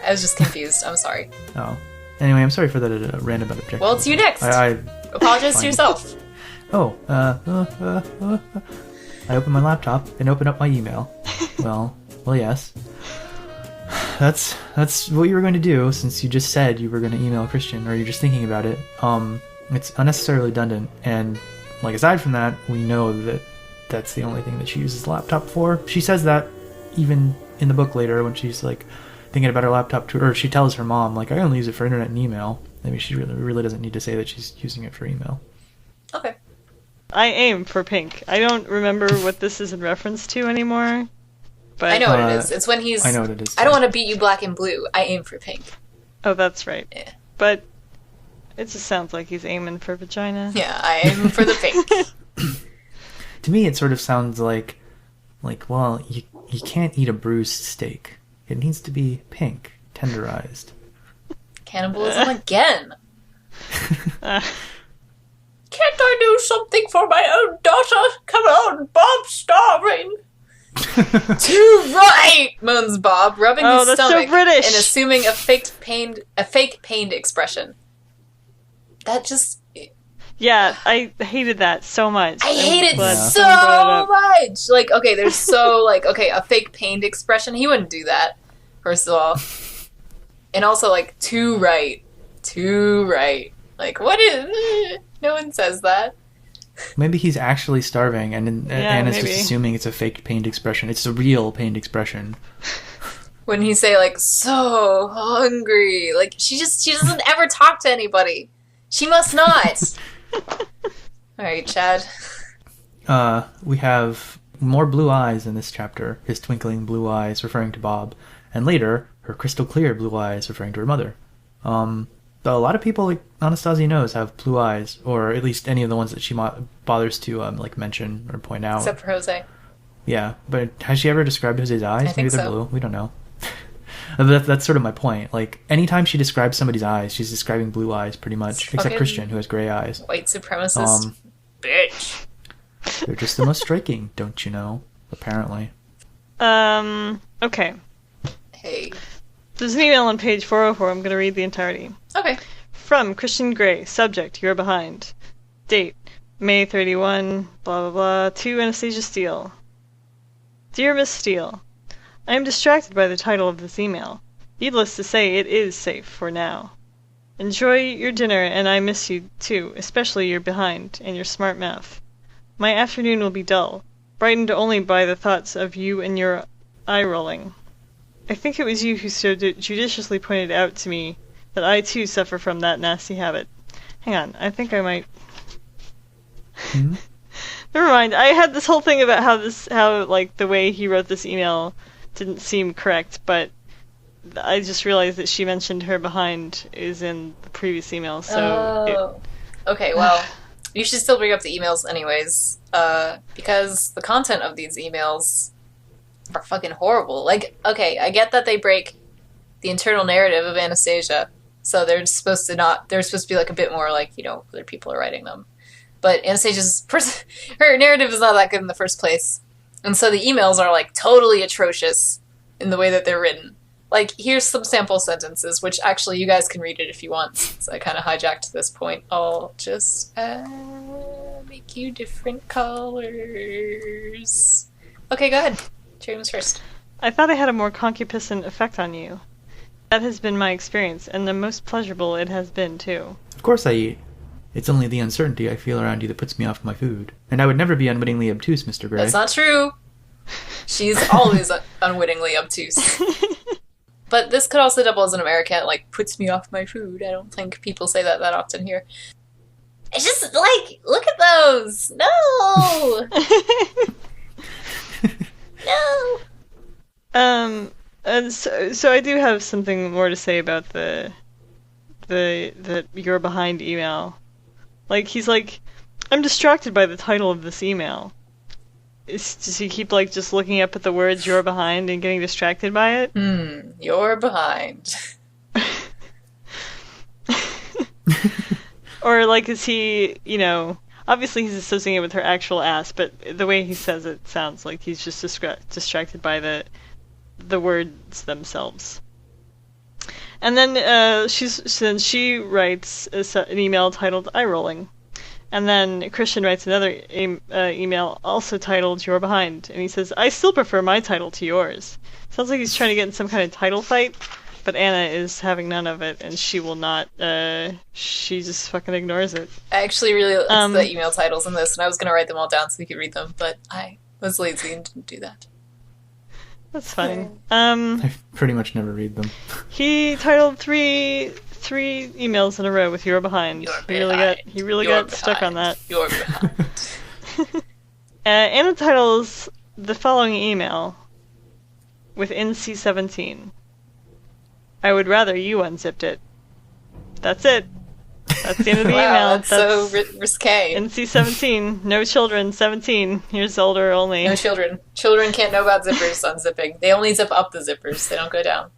I was just confused. I'm sorry. Oh. Anyway, I'm sorry for that rant about objectivism. Well, it's you next. I apologize to yourself. Oh, I opened my laptop and opened up my email. Well, yes. That's what you were going to do, since you just said you were going to email Christian, or you're just thinking about it. It's unnecessarily redundant, and like aside from that, we know that that's the only thing that she uses the laptop for. She says that even in the book later when she's like thinking about her laptop, or she tells her mom like, I only use it for internet and email. I mean, she really doesn't need to say that she's using it for email. Okay. I aim for pink. I don't remember what this is in reference to anymore. But I know what it is. It's when he's... I know what it is. I don't want to beat you black and blue. I aim for pink. Oh, that's right. Yeah. But it just sounds like he's aiming for vagina. Yeah, I aim for the pink. To me, it sort of sounds like, well, you can't eat a bruised steak. It needs to be pink, tenderized. Cannibalism again. Can't I do something for my own daughter? Come on, Bob's starving. Too right, moans Bob, rubbing his stomach so British. and assuming a fake pained expression. That just... Yeah, I hated that so much. I hate it glad so someone brought it up. much. Like, okay, there's so, like, okay, a fake pained expression. He wouldn't do that, first of all. And also, like, too right. Too right. Like, what is... No one says that. Maybe he's actually starving, and Anna's maybe. just assuming it's a fake pained expression. It's a real pained expression. When he say, like, so hungry. Like, she doesn't ever talk to anybody. She must not! Alright, Chad. We have more blue eyes in this chapter. His twinkling blue eyes referring to Bob. And later, her crystal clear blue eyes referring to her mother. A lot of people, like Anastasia knows, have blue eyes. Or at least any of the ones that she bothers to like mention or point out. Except for Jose. Yeah, but has she ever described Jose's eyes? I think Maybe they're so. blue. We don't know. That's sort of my point. Like, anytime she describes somebody's eyes, she's describing blue eyes, pretty much. Except Fucking Christian, who has gray eyes. White supremacist bitch. They're just the most striking, don't you know? Apparently. Okay. Hey. There's an email on page 404. I'm going to read the entirety. Okay. From Christian Grey. Subject, you're behind. Date, May 31, blah blah blah, to Anastasia Steele. Dear Miss Steele, I am distracted by the title of this email. Needless to say, it is safe for now. Enjoy your dinner, and I miss you too, especially your behind and your smart mouth. My afternoon will be dull, brightened only by the thoughts of you and your eye-rolling. I think it was you who so judiciously pointed out to me that I too suffer from that nasty habit. Hang on, I think I might... Hmm? Never mind. I had this whole thing about how like the way he wrote this email didn't seem correct, but I just realized that she mentioned her behind is in the previous email, so... Okay, well, you should still bring up the emails anyways, because the content of these emails are fucking horrible. Like, okay, I get that they break the internal narrative of Anastasia, so they're supposed to be like a bit more like, you know, other people are writing them. But Anastasia's her narrative is not that good in the first place. And so the emails are like totally atrocious in the way that they're written. Like, here's some sample sentences, which actually you guys can read it if you want. So I kind of hijacked this point. I'll just make you different colors. Okay, go ahead. Cherrydoom's first. I thought I had a more concupiscent effect on you. That has been my experience, and the most pleasurable it has been, too. Of course I eat. It's only the uncertainty I feel around you that puts me off my food. And I would never be unwittingly obtuse, Mr. Gray. That's not true. She's always unwittingly obtuse. But this could also double as an American, like, puts me off my food. I don't think people say that often here. It's just, like, look at those! No! No! And so I do have something more to say about the you're behind email. Like, he's like, I'm distracted by the title of this email. Does he keep, like, just looking up at the words you're behind and getting distracted by it? You're behind. Or, like, is he, you know, obviously he's associating it with her actual ass, but the way he says it sounds like he's just distracted by the words themselves. And then she writes an email titled "Eye Rolling," and then Christian writes another email also titled "You're Behind," and he says, "I still prefer my title to yours." Sounds like he's trying to get in some kind of title fight, but Anna is having none of it, and she will not. She just fucking ignores it. I actually really liked the email titles in this, and I was going to write them all down so we could read them, but I was lazy and didn't do that. That's fine. I pretty much never read them. He titled three emails in a row with "You're Behind." He really got stuck on that. You're behind. Anna titles the following email with NC-17. I would rather you unzipped it. That's it. That's the end of the email. That's so risque. NC-17. No children. 17 years older only. No children. Children can't know about zippers unzipping. They only zip up the zippers. They don't go down.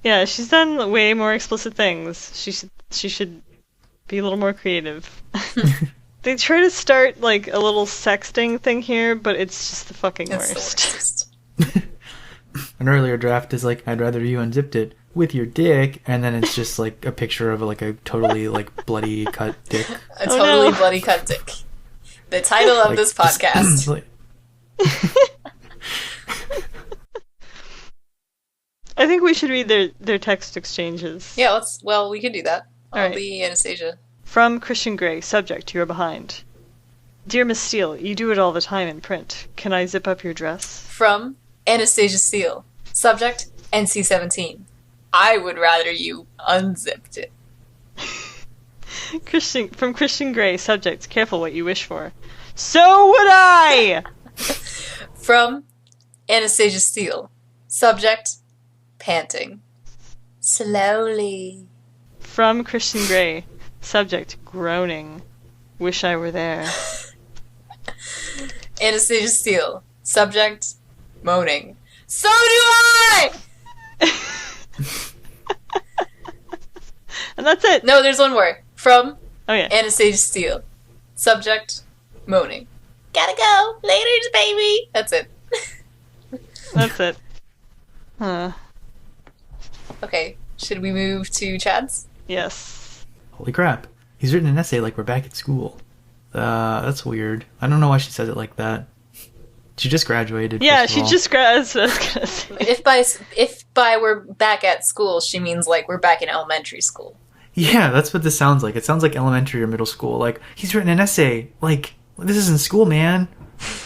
Yeah, she's done way more explicit things. She should be a little more creative. They try to start like a little sexting thing here, but it's just the fucking worst. An earlier draft is like, I'd rather you unzipped it with your dick, and then it's just like a picture of like a totally like bloody cut dick. A totally bloody cut dick. The title of this podcast. I think we should read their text exchanges. Yeah, we can do that. I'll right. be Anastasia. From Christian Grey, subject, you're behind. Dear Miss Steele, you do it all the time in print. Can I zip up your dress? From Anastasia Steele, subject, NC-17. I would rather you unzipped it. From Christian Grey, subject, careful what you wish for. So would I! From Anastasia Steele, subject, panting. Slowly. From Christian Grey, subject, groaning. Wish I were there. Anastasia Steele, subject, moaning. So do I! And that's it. No, there's one more. From Oh yeah. Anastasia Steele, subject, moaning. Gotta go. Later, baby. That's it. That's it. Huh. Okay, should we move to Chad's? Yes. Holy crap. He's written an essay like we're back at school. That's weird. I don't know why she says it like that. She just graduated. Yeah, first of she all. just graduated. I was gonna say. If by we're back at school, she means like we're back in elementary school. Yeah, that's what this sounds like. It sounds like elementary or middle school. Like, he's written an essay. Like, this isn't school, man.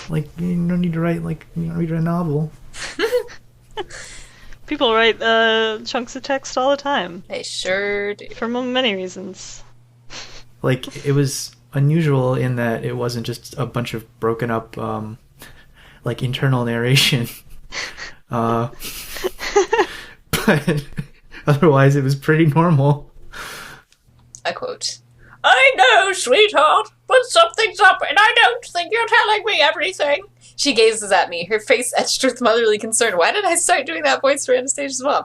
Like, you don't need to write, like, you don't read a novel. People write chunks of text all the time. They sure do. For many reasons. Like, it was unusual in that it wasn't just a bunch of broken up, like, internal narration. But otherwise, it was pretty normal. I quote, I know, sweetheart, but something's up and I don't think you're telling me everything. She gazes at me, her face etched with motherly concern. Why did I start doing that voice for Anastasia's mom?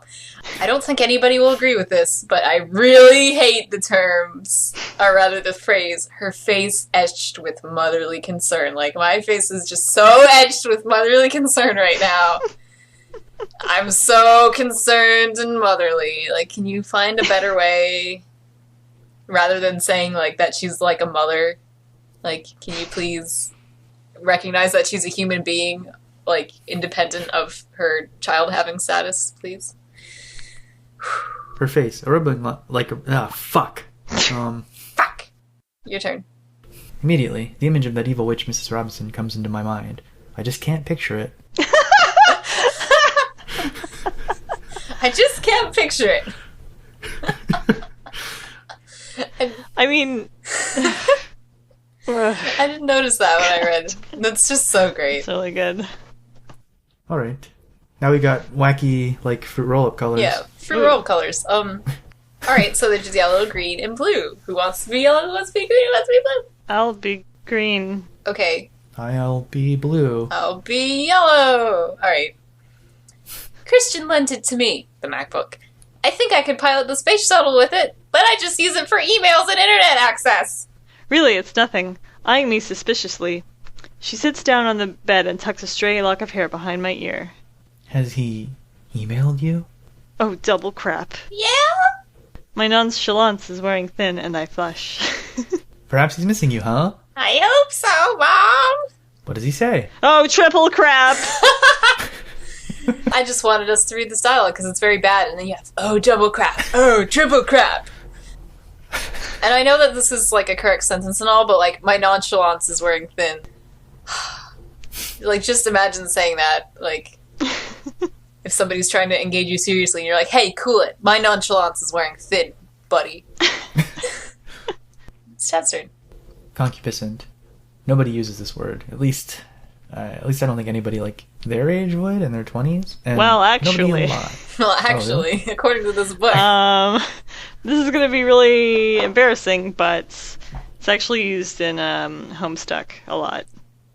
I don't think anybody will agree with this, but I really hate the terms, or rather the phrase, her face etched with motherly concern. Like, my face is just so etched with motherly concern right now. I'm so concerned and motherly. Like, can you find a better way? Rather than saying, like, that she's like a mother. Like, can you please recognize that she's a human being, like, independent of her child having status, please? Her face, a ribbon, like, fuck. Fuck! Your turn. Immediately, the image of that evil witch, Mrs. Robinson, comes into my mind. I just can't picture it. I just can't picture it. I mean... I didn't notice that when I read. That's just so great. It's really good. Alright. Now we got wacky, like, fruit roll-up colors. Yeah, fruit roll colors. Alright, so there's yellow, green, and blue. Who wants to be yellow, who wants to be green, who wants to be blue? I'll be green. Okay, I'll be blue. I'll be yellow. Alright. Christian lent it to me, the MacBook. I think I could pilot the space shuttle with it, but I just use it for emails and internet access. Really, it's nothing. Eyeing me suspiciously. She sits down on the bed and tucks a stray lock of hair behind my ear. Has he emailed you? Oh, double crap. Yeah? My nonchalance is wearing thin, and I flush. Perhaps he's missing you, huh? I hope so, Mom. What does he say? Oh, triple crap! I just wanted us to read this dialogue because it's very bad, and then you have, oh, double crap, oh, triple crap. And I know that this is, like, a correct sentence and all, but, like, my nonchalance is wearing thin. Like, just imagine saying that, like, if somebody's trying to engage you seriously, and you're like, hey, cool it, my nonchalance is wearing thin, buddy. It's Chad's turn. Concupiscent. Nobody uses this word. At least I don't think anybody, like, their age would, in their 20s. And Well, nobody actually. alive. Well, actually, really? according to this book. This is gonna be really embarrassing, but it's actually used in Homestuck a lot.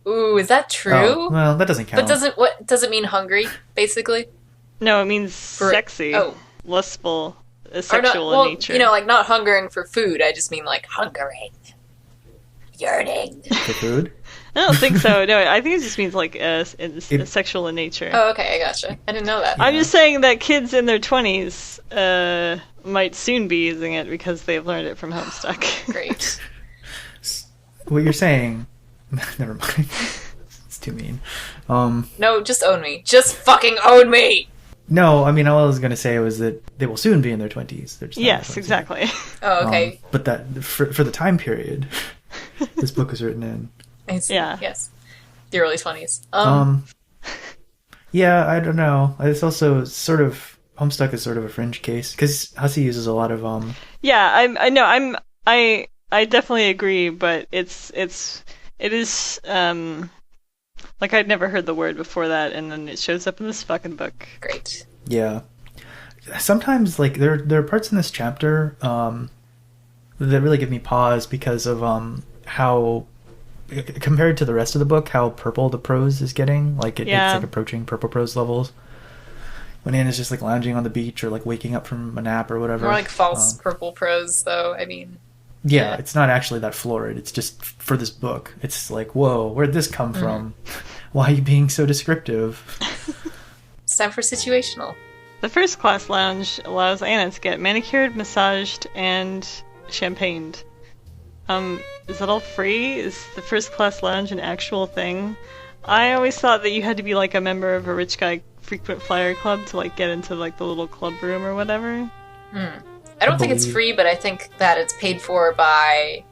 Ooh, is that true? Oh, well, that doesn't count. But does it mean hungry, basically? No, it means sexy. Oh. Lustful, Or sexual not, in nature. You know, like, not hungering for food, I just mean, like, hungering. Yearning. For food? I don't think so. No, I think it just means like sexual in nature. Oh, okay, I gotcha. I didn't know that. I'm just saying that kids in their 20s might soon be using it because they've learned it from Homestuck. Great. What you're saying... Never mind. It's too mean. No, just own me. Just fucking own me! No, I mean, all I was going to say was that they will soon be in their 20s. They're just not in Yes, their 20s. exactly. Oh, okay. But that for the time period this book was written in. I see. Yeah. Yes. The early 20s. Yeah, I don't know. It's also sort of Homestuck is sort of a fringe case because Hussey uses a lot of Yeah, I know. I definitely agree, but it is like I'd never heard the word before that, and then it shows up in this fucking book. Great. Yeah. Sometimes, like, there are parts in this chapter that really give me pause because of how, compared to the rest of the book, how purple the prose is getting. Like, it's like approaching purple prose levels. When Anna's just like lounging on the beach or like waking up from a nap or whatever. More like false purple prose, though. I mean, yeah, it's not actually that florid. It's just for this book. It's like, whoa, where'd this come from? Why are you being so descriptive? It's time for situational. The first class lounge allows Anna to get manicured, massaged, and champagned. Is that all free? Is the first class lounge an actual thing? I always thought that you had to be like a member of a rich guy frequent flyer club to like get into like the little club room or whatever. I don't think it's free, but I think that it's paid for by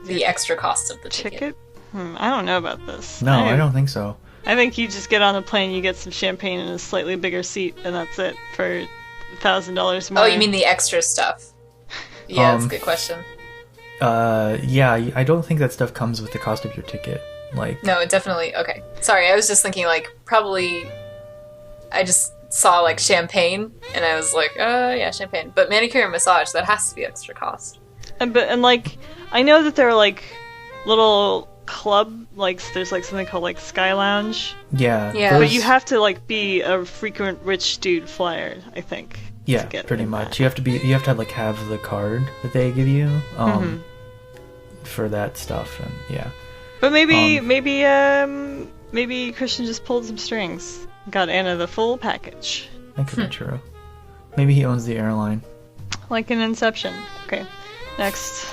the extra cost of the ticket. I don't know about this. No, I don't think so. I think you just get on a plane, you get some champagne and a slightly bigger seat, and that's it for $1,000 more. Oh, you mean the extra stuff? Yeah, that's a good question. Yeah, I don't think that stuff comes with the cost of your ticket. Like, no, it definitely. Okay, sorry, I was just thinking like probably. I just saw like champagne, and I was like, yeah, champagne. But manicure and massage, that has to be extra cost. And like, I know that there are like little club, like there's like something called like Sky Lounge. Yeah. But you have to like be a frequent rich dude flyer, I think. Yeah, pretty much. You have to like have the card that they give you for that stuff, and yeah. But maybe Christian just pulled some strings. Got Anna the full package. That could be true. Maybe he owns the airline. Like in Inception. Okay, next.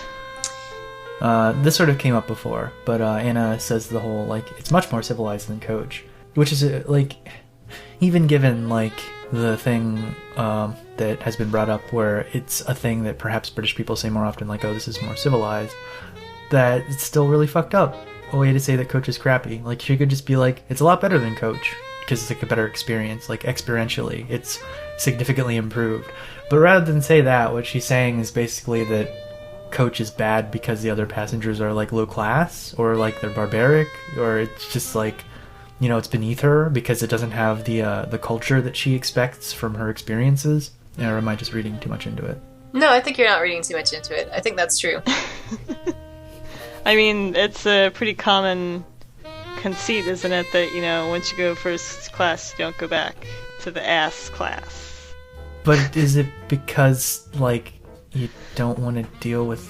This sort of came up before, but Anna says the whole, like, it's much more civilized than Coach. Which is, like, even given, like, the thing that has been brought up where it's a thing that perhaps British people say more often, like, oh, this is more civilized, that it's still really fucked up. A way to say that Coach is crappy. Like, she could just be like, it's a lot better than Coach, because it's, like, a better experience. Like, experientially, it's significantly improved. But rather than say that, what she's saying is basically that Coach is bad because the other passengers are, like, low class, or, like, they're barbaric, or it's just, like, you know, it's beneath her because it doesn't have the culture that she expects from her experiences. Or am I just reading too much into it? No, I think you're not reading too much into it. I think that's true. I mean, it's a pretty common conceit, isn't it, that, you know, once you go first class, you don't go back to the ass class. But is it because, like, you don't want to deal with...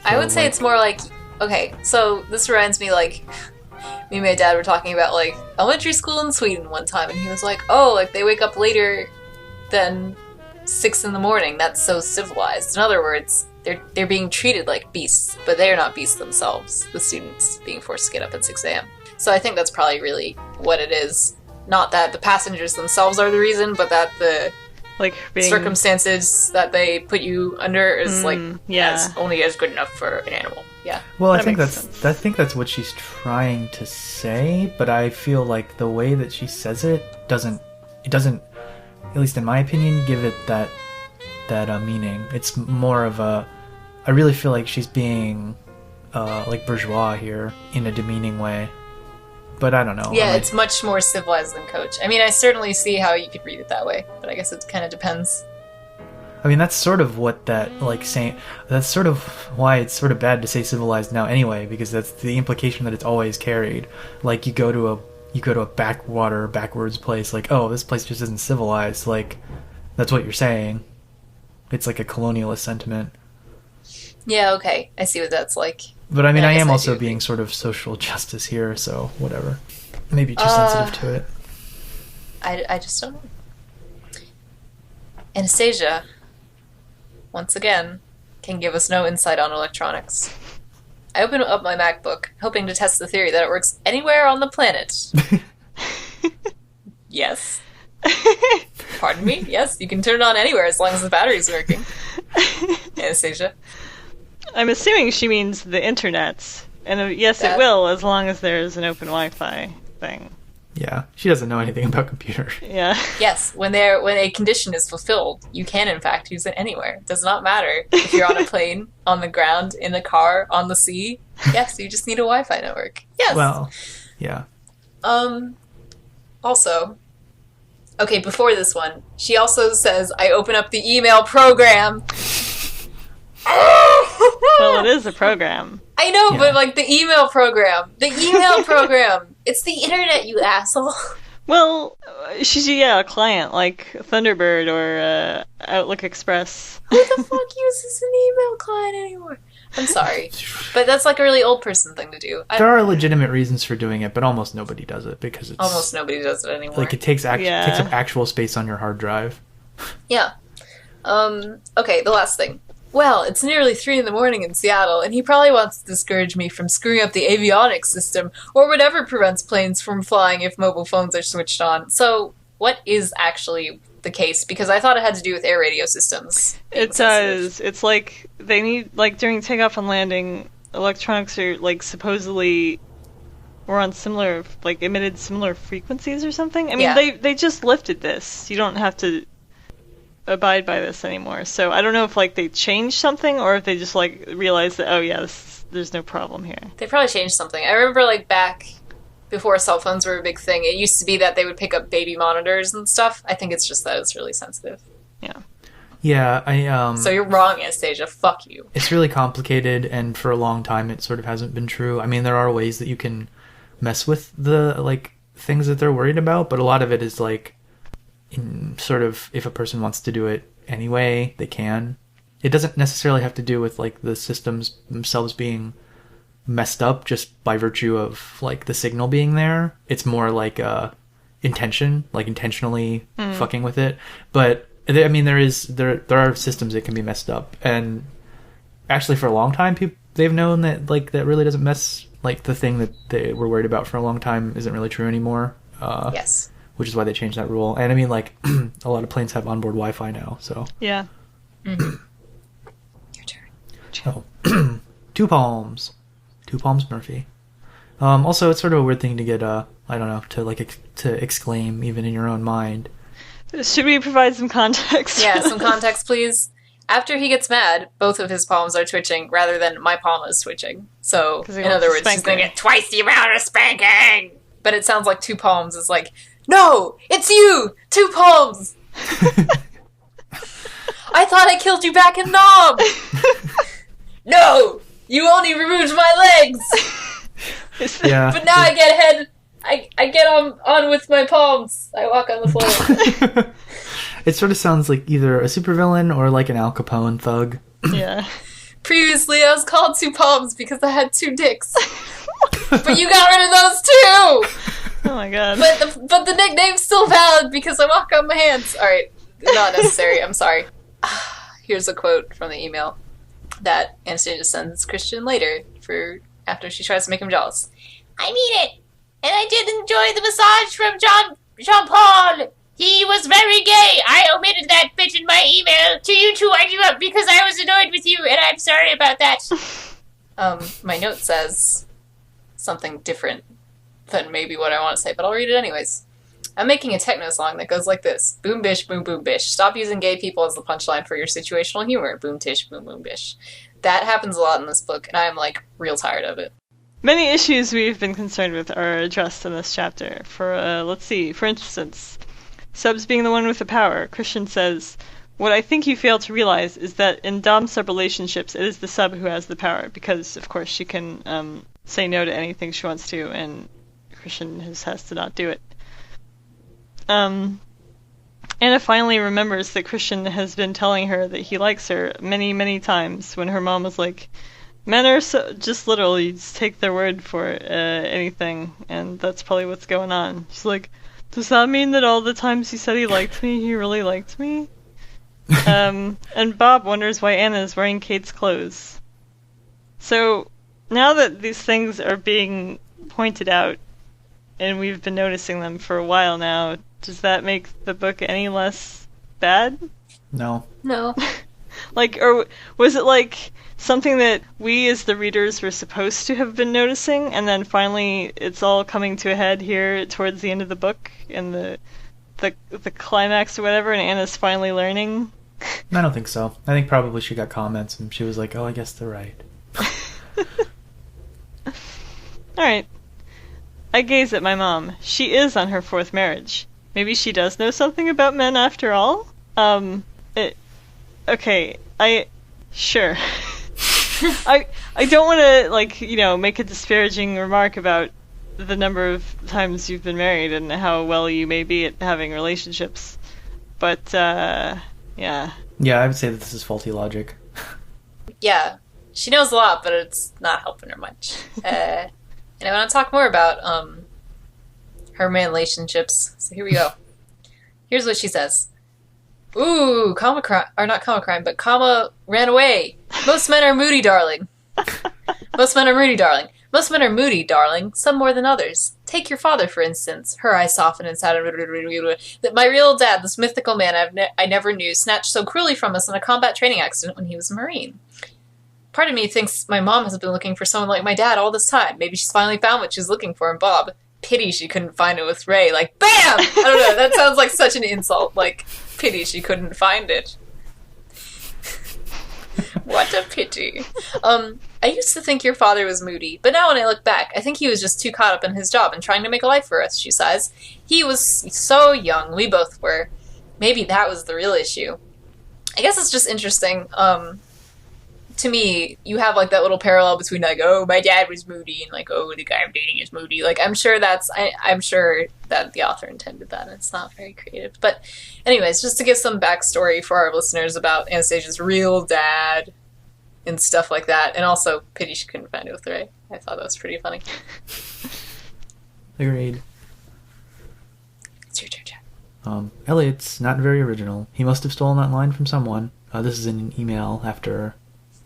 I would say it's more like... Okay, so this reminds me, like... Me and my dad were talking about, like, elementary school in Sweden one time, and he was like, oh, like, they wake up later than 6 in the morning. That's so civilized. In other words, they're being treated like beasts, but they're not beasts themselves, the students being forced to get up at 6 a.m. So I think that's probably really what it is. Not that the passengers themselves are the reason, but that the circumstances that they put you under is only as good enough for an animal. Yeah. Well, I think that's what she's trying to say, but I feel like the way that she says it doesn't, at least in my opinion, give it that meaning. It's more of a, I really feel like she's being like bourgeois here in a demeaning way. But I don't know. Yeah, it's much more civilized than Coach. I mean, I certainly see how you could read it that way, but I guess it kind of depends. I mean, that's sort of what that, like, saying... That's sort of why it's sort of bad to say civilized now anyway, because that's the implication that it's always carried. Like, you go to a backwards place, like, oh, this place just isn't civilized. Like, that's what you're saying. It's like a colonialist sentiment. Yeah, okay. I see what that's like. But I mean, I am also being sort of social justice here, so whatever. Maybe too sensitive to it. I just don't know. Anastasia, once again, can give us no insight on electronics. I open up my MacBook, hoping to test the theory that it works anywhere on the planet. Yes. Pardon me? Yes, you can turn it on anywhere as long as the battery's working. Anastasia. I'm assuming she means the internet. And yes, it will, as long as there's an open Wi-Fi thing. Yeah, she doesn't know anything about computers. Yeah. Yes, when a condition is fulfilled, you can in fact use it anywhere. It does not matter if you're on a plane, on the ground, in a car, on the sea. Yes, you just need a Wi-Fi network. Yes. Well, yeah. Also, okay, before this one, she also says, I open up the email program. Well, it is a program. I know, Yeah. but like the email program. The email program. It's the internet, you asshole. Well, she's a client like Thunderbird or Outlook Express. Who the fuck uses an email client anymore? I'm sorry. But that's like a really old person thing to do. There are legitimate reasons for doing it, but almost nobody does it because it's Almost nobody does it anymore. like it takes takes Yeah. up actual space on your hard drive. Yeah. Okay, the last thing. Well, it's nearly 3 a.m. in Seattle, and he probably wants to discourage me from screwing up the avionics system, or whatever prevents planes from flying if mobile phones are switched on. So, what is actually the case? Because I thought it had to do with air radio systems. It does. It's like they need, like during takeoff and landing, electronics are like supposedly were on similar, like emitted similar frequencies or something. I mean, Yeah. they just lifted this. You don't have to abide by this anymore. So I don't know if like they changed something or if they just like realized that, oh yeah, there's no problem here. They probably changed something. I remember, like, back before cell phones were a big thing, it used to be that they would pick up baby monitors and stuff. I think it's just that it's really sensitive. Yeah, So you're wrong, Anastasia. Fuck you. it's really complicated, and for a long time it sort of hasn't been true. I mean, there are ways that you can mess with the like things that they're worried about, but a lot of it is like in sort of if a person wants to do it anyway, they can. It doesn't necessarily have to do with like the systems themselves being messed up just by virtue of like the signal being there. It's more like intention, like intentionally fucking with it. But I mean, there are systems that can be messed up, and actually for a long time they've known that like that really doesn't mess, like the thing that they were worried about for a long time isn't really true anymore. Yes. Which is why they changed that rule. And I mean, like, a lot of planes have onboard Wi-Fi now, so. Yeah. Your turn. Oh. Two Palms Murphy. Also, it's sort of a weird thing to get, I don't know, to exclaim even in your own mind. Should we provide some context? Yeah, some context, please. After he gets mad, both of his palms are twitching rather than my palm is twitching. So, 'Cause he in wants other a words, he's spanking. gonna get twice the amount of spanking! But it sounds like 2 palms is like, no! It's you! 2 palms! I thought I killed you back in Nom! No! You only removed my legs! Yeah. But now I get ahead. I get on with my palms. I walk on the floor. It sort of sounds like either a supervillain or like an Al Capone thug. Yeah. Previously, I was called 2 palms because I had 2 dicks. But you got rid of those too! Oh my god. But the nickname's still valid because I walk on my hands. Alright, not necessary. I'm sorry. Here's a quote from the email that Anastasia sends Christian later for after she tries to make him jealous. I mean it! And I did enjoy the massage from Jean-Paul! He was very gay! I omitted that bit in my email to you two because I was annoyed with you, and I'm sorry about that. My note says something different than maybe what I want to say, but I'll read it anyways. I'm making a techno song that goes like this. Boom bish, boom boom bish. Stop using gay people as the punchline for your situational humor. Boom tish, boom boom bish. That happens a lot in this book, and I'm like real tired of it. Many issues we've been concerned with are addressed in this chapter. Let's see, for instance, subs being the one with the power. Christian says, what I think you fail to realize is that in dom-sub relationships, it is the sub who has the power, because, of course, she can say no to anything she wants to, and Christian has to not do it. Anna finally remembers that Christian has been telling her that he likes her many, many times when her mom was like, men are just literally just take their word for anything, and that's probably what's going on. She's like, does that mean that all the times he said he liked me, he really liked me? And Bob wonders why Anna is wearing Kate's clothes. So, now that these things are being pointed out, and we've been noticing them for a while now, does that make the book any less bad? No. No. Like, or was it like, something that we as the readers were supposed to have been noticing, and then finally it's all coming to a head here towards the end of the book, in the climax or whatever, and Anna's finally learning? I don't think so. I think probably she got comments and she was like, oh, I guess they're right. Alright. I gaze at my mom. She is on her 4th marriage. Maybe she does know something about men after all? Okay, sure. I don't want to, make a disparaging remark about the number of times you've been married and how well you may be at having relationships. But, yeah. Yeah, I would say that this is faulty logic. Yeah, she knows a lot, but it's not helping her much. And I want to talk more about her man relationships. So here we go. Here's what she says. Ooh, comma crime, or not comma crime, but comma ran away. Most men are moody, darling. Most men are moody, darling. Most men are moody, darling, some more than others. Take your father, for instance. Her eyes soften and sadden. That my real dad, this mythical man I never knew, snatched so cruelly from us in a combat training accident when he was a Marine. Part of me thinks my mom has been looking for someone like my dad all this time. Maybe she's finally found what she's looking for in Bob. Pity she couldn't find it with Ray. Like, BAM! I don't know, that sounds like such an insult. Like, pity she couldn't find it. What a pity. I used to think your father was moody, but now when I look back, I think he was just too caught up in his job and trying to make a life for us, she sighs. He was so young, we both were. Maybe that was the real issue. I guess it's just interesting, to me, you have, like, that little parallel between, like, oh, my dad was moody, and, like, oh, the guy I'm dating is moody. Like, I'm sure that the author intended that, and it's not very creative. But anyways, just to give some backstory for our listeners about Anastasia's real dad and stuff like that, and also pity she couldn't find it with Ray. I thought that was pretty funny. Agreed. It's your turn, Jack. Elliot's not very original. He must have stolen that line from someone. This is in an email after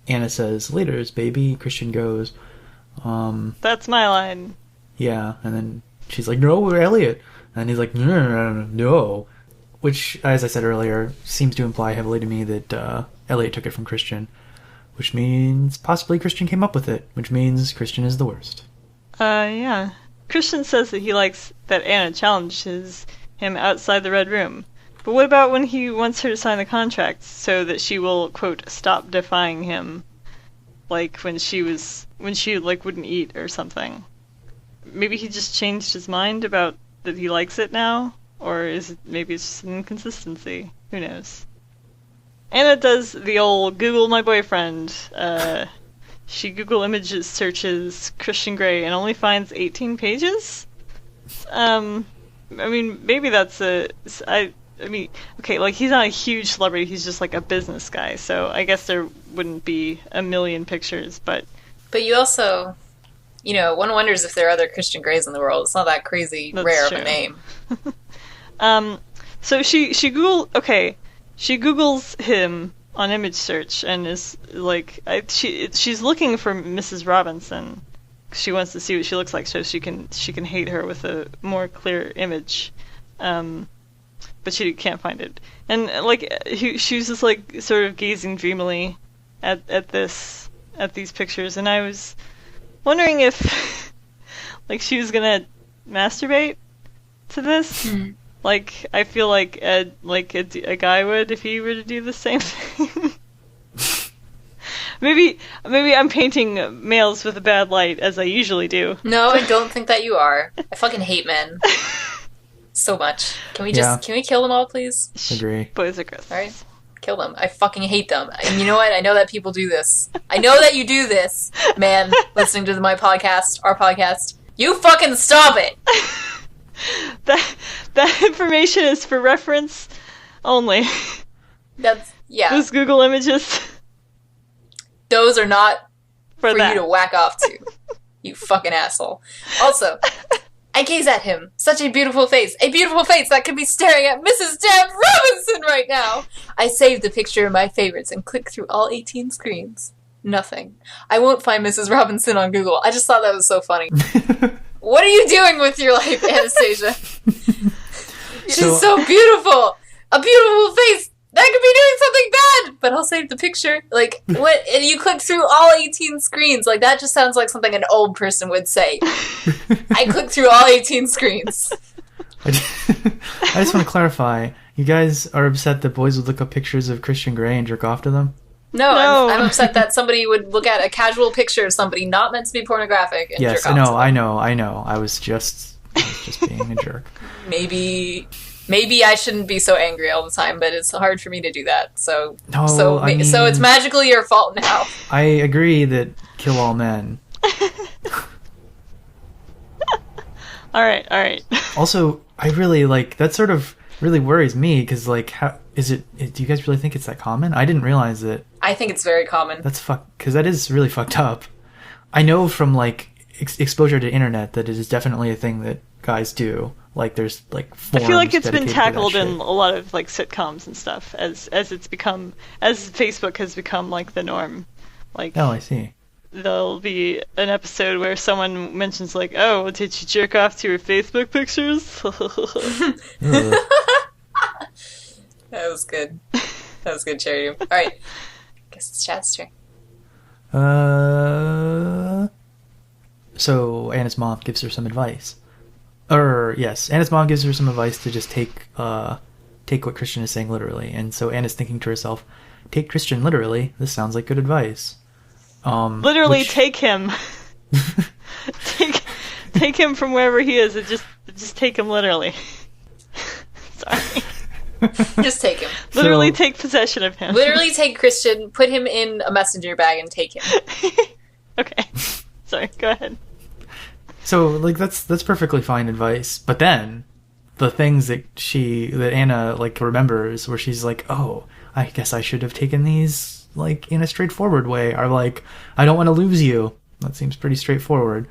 Anna says, "Laters, baby." Christian goes, That's my line. Yeah, and then she's like, "No, we're Elliot." And he's like, "No." Which, as I said earlier, seems to imply heavily to me that Elliot took it from Christian. Which means possibly Christian came up with it. Which means Christian is the worst. Yeah. Christian says that he likes that Anna challenges him outside the Red Room. But what about when he wants her to sign the contract so that she will, quote, stop defying him? Like when she wouldn't eat or something. Maybe he just changed his mind about that he likes it now? Or maybe it's just an inconsistency. Who knows? Anna does the old Google my boyfriend. She Google images searches Christian Grey and only finds 18 pages? Maybe that's okay, like, he's not a huge celebrity, he's just, like, a business guy, so I guess there wouldn't be a million pictures, but... But you also, one wonders if there are other Christian Greys in the world. It's not that crazy rare true. Of a name. So she Googles him on image search, and is, like, she's looking for Mrs. Robinson. She wants to see what she looks like so she can hate her with a more clear image. But she can't find it. And, like, she's just, like, sort of gazing dreamily at these pictures, and I was wondering if, like, she was gonna masturbate to this. Mm. Like, I feel like a guy would if he were to do the same thing. Maybe I'm painting males with a bad light, as I usually do. No, I don't think that you are. I fucking hate men. So much. Can we kill them all, please? Agree. Boys are gross. Alright? Kill them. I fucking hate them. And you know what? I know that people do this. I know that you do this, man, listening to my podcast, our podcast. You fucking stop it! That information is for reference only. Yeah. Those Google images. Those are not for that. You to whack off to. You fucking asshole. Also, I gaze at him. Such a beautiful face. A beautiful face that could be staring at Mrs. Deb Robinson right now. I save the picture in my favorites and click through all 18 screens. Nothing. I won't find Mrs. Robinson on Google. I just thought that was so funny. What are you doing with your life, Anastasia? It is so beautiful. A beautiful face that could be doing something bad, but I'll save the picture. Like, what? And you click through all 18 screens. Like, that just sounds like something an old person would say. I clicked through all 18 screens. I just want to clarify. You guys are upset that boys would look up pictures of Christian Grey and jerk off to them? No. I'm upset that somebody would look at a casual picture of somebody not meant to be pornographic and jerk off to them. I know. I was just being a jerk. Maybe I shouldn't be so angry all the time, but it's hard for me to do that. So it's magically your fault now. I agree that kill all men. All right. Also, I really that sort of really worries me because how is it? Do you guys really think it's that common? I didn't realize that. I think it's very common. That's because that is really fucked up. I know from exposure to internet that it is definitely a thing that guys do. There's forums I feel like it's been dedicated to that tackled in shit. a lot of sitcoms and stuff as Facebook has become the norm. Oh, I see. There'll be an episode where someone mentions oh, did you jerk off to your Facebook pictures? That was good. That was good, Cherrydoom. All right, guess it's Chad's turn. So Anna's mom gives her some advice. Yes, Anna's mom gives her some advice to just take what Christian is saying literally. And so Anna's thinking to herself, take Christian literally. This sounds like good advice. Literally take him. take him from wherever he is and just take him literally. Sorry. Just take him. Literally take possession of him. Literally take Christian, put him in a messenger bag, and take him. Okay. Sorry, go ahead. So, that's perfectly fine advice. But then, the things that Anna, remembers, where she's like, oh, I guess I should have taken these, in a straightforward way, are I don't want to lose you. That seems pretty straightforward.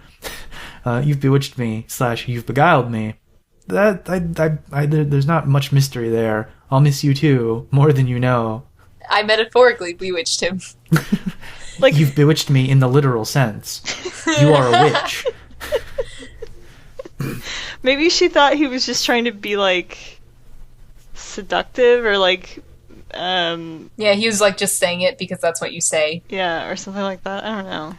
You've bewitched me, / you've beguiled me. There's not much mystery there. I'll miss you too, more than you know. I metaphorically bewitched him. You've bewitched me in the literal sense. You are a witch. Maybe she thought he was just trying to be seductive or yeah, he was just saying it because that's what you say. Yeah, or something like that. I don't know.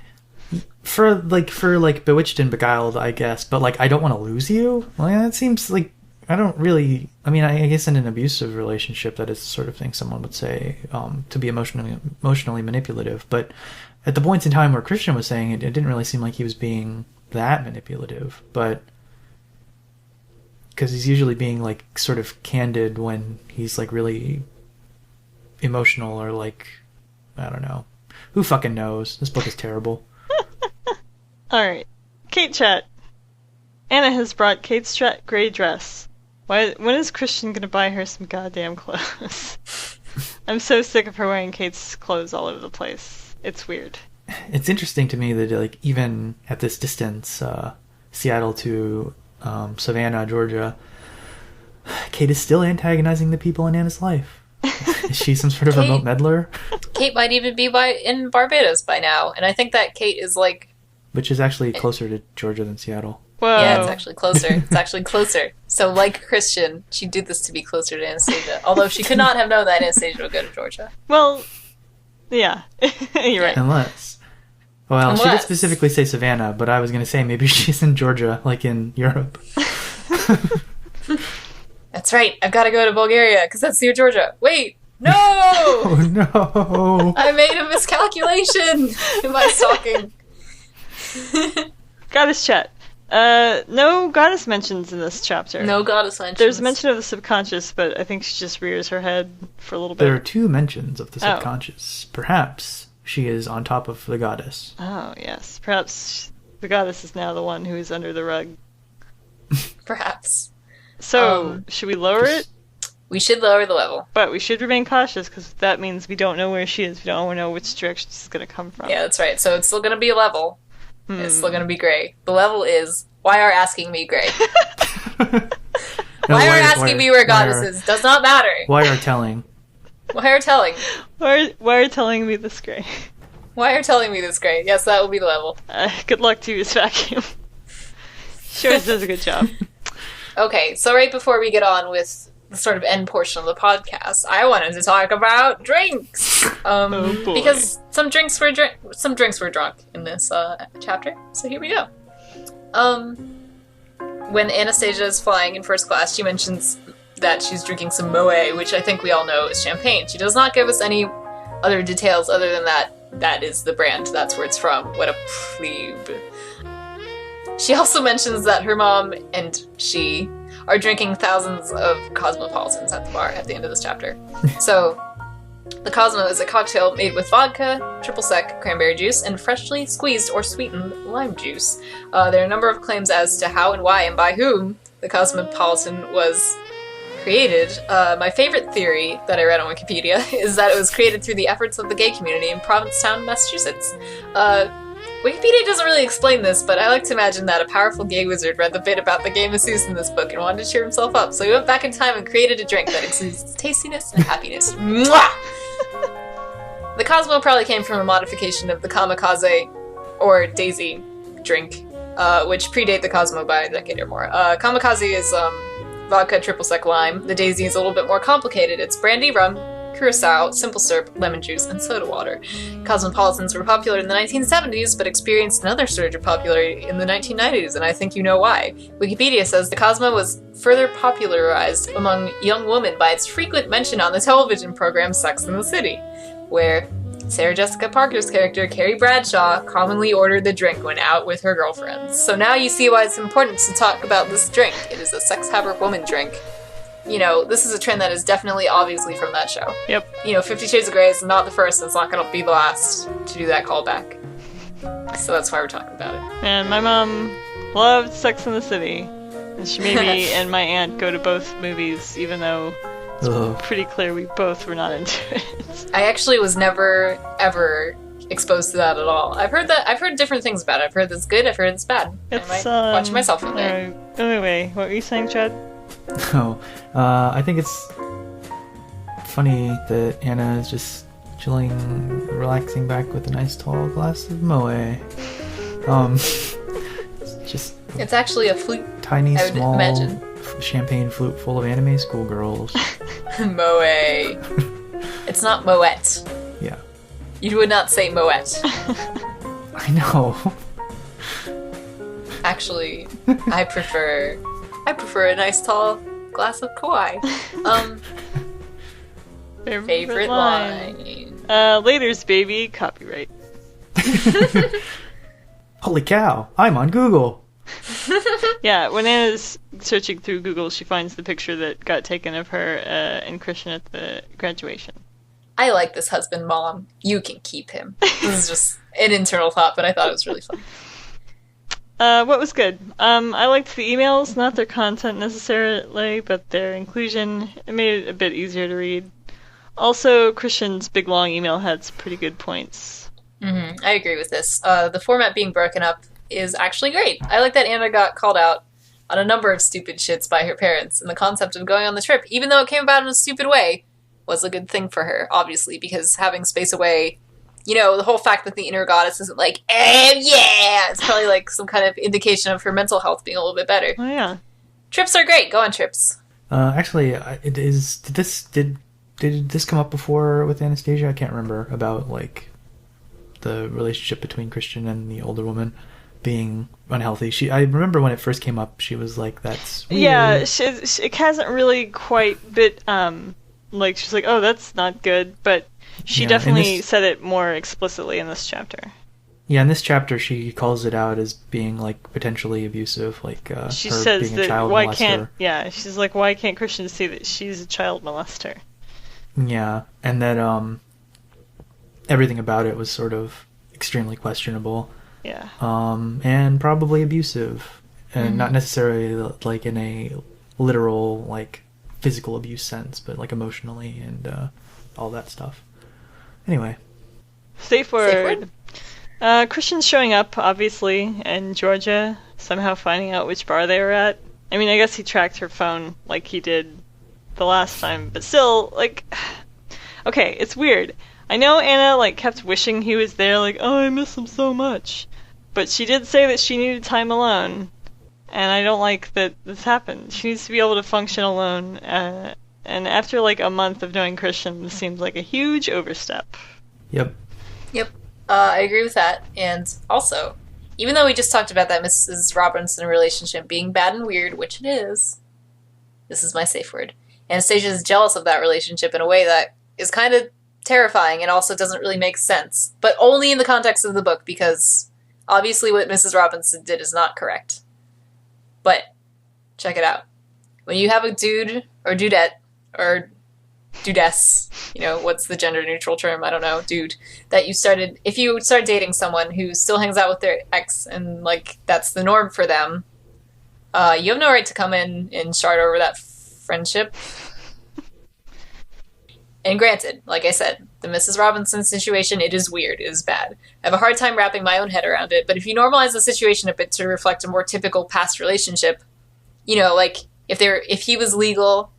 For bewitched and beguiled, I guess, but I don't want to lose you. That seems I don't really. I mean, I guess in an abusive relationship, that is the sort of thing someone would say to be emotionally manipulative. But at the points in time where Christian was saying it, it didn't really seem like he was being that manipulative. But because he's usually being sort of candid when he's really emotional or I don't know. Who fucking knows? This book is terrible. Alright. Kate chat. Anna has brought Kate's gray dress. When is Christian gonna buy her some goddamn clothes? I'm so sick of her wearing Kate's clothes all over the place. It's weird. It's interesting to me that even at this distance, Seattle to Savannah, Georgia, Kate is still antagonizing the people in Anna's life. Is she some sort of remote meddler? Kate might even be in Barbados by now, and I think that Kate is which is actually closer to Georgia than Seattle. Whoa. Yeah, it's actually closer. It's actually closer. So, Christian, she did this to be closer to Anastasia. Although she could not have known that Anastasia would go to Georgia. Well, yeah. You're right. Unless she did specifically say Savannah, but I was going to say maybe she's in Georgia, in Europe. That's right. I've got to go to Bulgaria, because that's near Georgia. Wait! No! Oh, no! I made a miscalculation in my stalking. Goddess chat. No goddess mentions in this chapter. No goddess mentions. There's mention of the subconscious, but I think she just rears her head for a little bit. There are 2 mentions of the subconscious. Perhaps she is on top of the goddess. Oh, yes. Perhaps the goddess is now the one who is under the rug. Perhaps. So, should we lower it? We should lower the level. But we should remain cautious, because that means we don't know where she is. We don't know which direction she's going to come from. Yeah, that's right. So it's still going to be a level. It's still going to be gray. The level is, why are asking me gray? Why are asking me where goddess is? Does not matter. Why are telling? Why are telling? Why are telling me this gray? Why are telling me this gray? Yes, that will be the level. Good luck to you, this vacuum. Sure, it does a good job. Okay, so right before we get on with the sort of end portion of the podcast, I wanted to talk about drinks. Oh boy. Because some drinks were drunk in this chapter. So here we go. When Anastasia is flying in first class, she mentions that she's drinking some Moët, which I think we all know is champagne. She does not give us any other details other than that is the brand. That's where it's from. What a plebe. She also mentions that her mom and she are drinking thousands of Cosmopolitans at the bar at the end of this chapter. So, the Cosmo is a cocktail made with vodka, triple sec, cranberry juice, and freshly squeezed or sweetened lime juice. There are a number of claims as to how and why and by whom the Cosmopolitan was created. My favorite theory that I read on Wikipedia is that it was created through the efforts of the gay community in Provincetown, Massachusetts. Wikipedia doesn't really explain this, but I like to imagine that a powerful gay wizard read the bit about the gay masseuse in this book and wanted to cheer himself up, so he went back in time and created a drink that exudes tastiness and happiness. Mwah! The Cosmo probably came from a modification of the Kamikaze, or Daisy, drink, which predate the Cosmo by a decade or more. Kamikaze is vodka, triple sec lime. The Daisy is a little bit more complicated. It's brandy, rum, curacao, simple syrup, lemon juice, and soda water. Cosmopolitans were popular in the 1970s, but experienced another surge of popularity in the 1990s, and I think you know why. Wikipedia says the Cosmo was further popularized among young women by its frequent mention on the television program Sex and the City, where Sarah Jessica Parker's character, Carrie Bradshaw, commonly ordered the drink when out with her girlfriends. So now you see why it's important to talk about this drink. It is a sex-haver woman drink. You know, this is a trend that is definitely obviously from that show. Yep. You know, 50 Shades of Grey is not the first, and it's not going to be the last to do that callback. So that's why we're talking about it. And my mom loved Sex and the City. And she made me and my aunt go to both movies, even though it's pretty clear we both were not into it. I actually was never, ever exposed to that at all. I've heard different things about it. I've heard it's good, I've heard it's bad. I might watch myself one day. Anyway, what were you saying, Chad? Oh, I think it's funny that Anna is just chilling, relaxing back with a nice tall glass of Moët. It's actually a flute. Tiny, I would small imagine. Champagne flute full of anime schoolgirls. Moët. It's not Moet. Yeah. You would not say Moet. I know. Actually, I prefer a nice tall glass of Kauai. Favorite line. Laters, baby. Copyright. Holy cow! I'm on Google. Yeah, when Anna's searching through Google, she finds the picture that got taken of her and Christian at the graduation. I like this husband, Mom. You can keep him. This is just an internal thought, but I thought it was really fun. What was good? I liked the emails, not their content necessarily, but their inclusion. It made it a bit easier to read. Also, Christian's big long email had some pretty good points. Mm-hmm. I agree with this. The format being broken up is actually great. I like that Anna got called out on a number of stupid shits by her parents, and the concept of going on the trip, even though it came about in a stupid way, was a good thing for her, obviously, because having space away, you know, the whole fact that the inner goddess isn't like, yeah, it's probably like some kind of indication of her mental health being a little bit better. Oh, yeah. Trips are great. Go on trips. Actually, it is. Did this come up before with Anastasia? I can't remember about like the relationship between Christian and the older woman being unhealthy. I remember when it first came up, she was like, "That's weird." Yeah, it hasn't really quite bit like she's like, "Oh, that's not good," but she definitely said it more explicitly in this chapter. Yeah, in this chapter, she calls it out as being like potentially abusive, like she her says being that a child molester. She's like, why can't Christian see that she's a child molester? Yeah, and that everything about it was sort of extremely questionable. Yeah. And probably abusive, and not necessarily like in a literal like physical abuse sense, but like emotionally and all that stuff. Anyway. Safe word. Christian's showing up, obviously, in Georgia, somehow finding out which bar they were at. I mean, I guess he tracked her phone like he did the last time, but still, like, okay, it's weird. I know Anna, like, kept wishing he was there, like, oh, I miss him so much. But she did say that she needed time alone. and I don't like that this happened. She needs to be able to function alone, and after like a month of knowing Christian, this seems like a huge overstep. Yep. I agree with that. And also, even though we just talked about that Mrs. Robinson relationship being bad and weird, which it is, this is my safe word, Anastasia is jealous of that relationship in a way that is kind of terrifying and also doesn't really make sense. But only in the context of the book, because obviously what Mrs. Robinson did is not correct. But, check it out. When you have a dude, or dudette, or dudess, what's the gender neutral term? I don't know, dude, that if you start dating someone who still hangs out with their ex and, like, that's the norm for them, you have no right to come in and start over that friendship. And granted, like I said, the Mrs. Robinson situation, it is weird, it is bad. I have a hard time wrapping my own head around it, but if you normalize the situation a bit to reflect a more typical past relationship, like, if he was legal,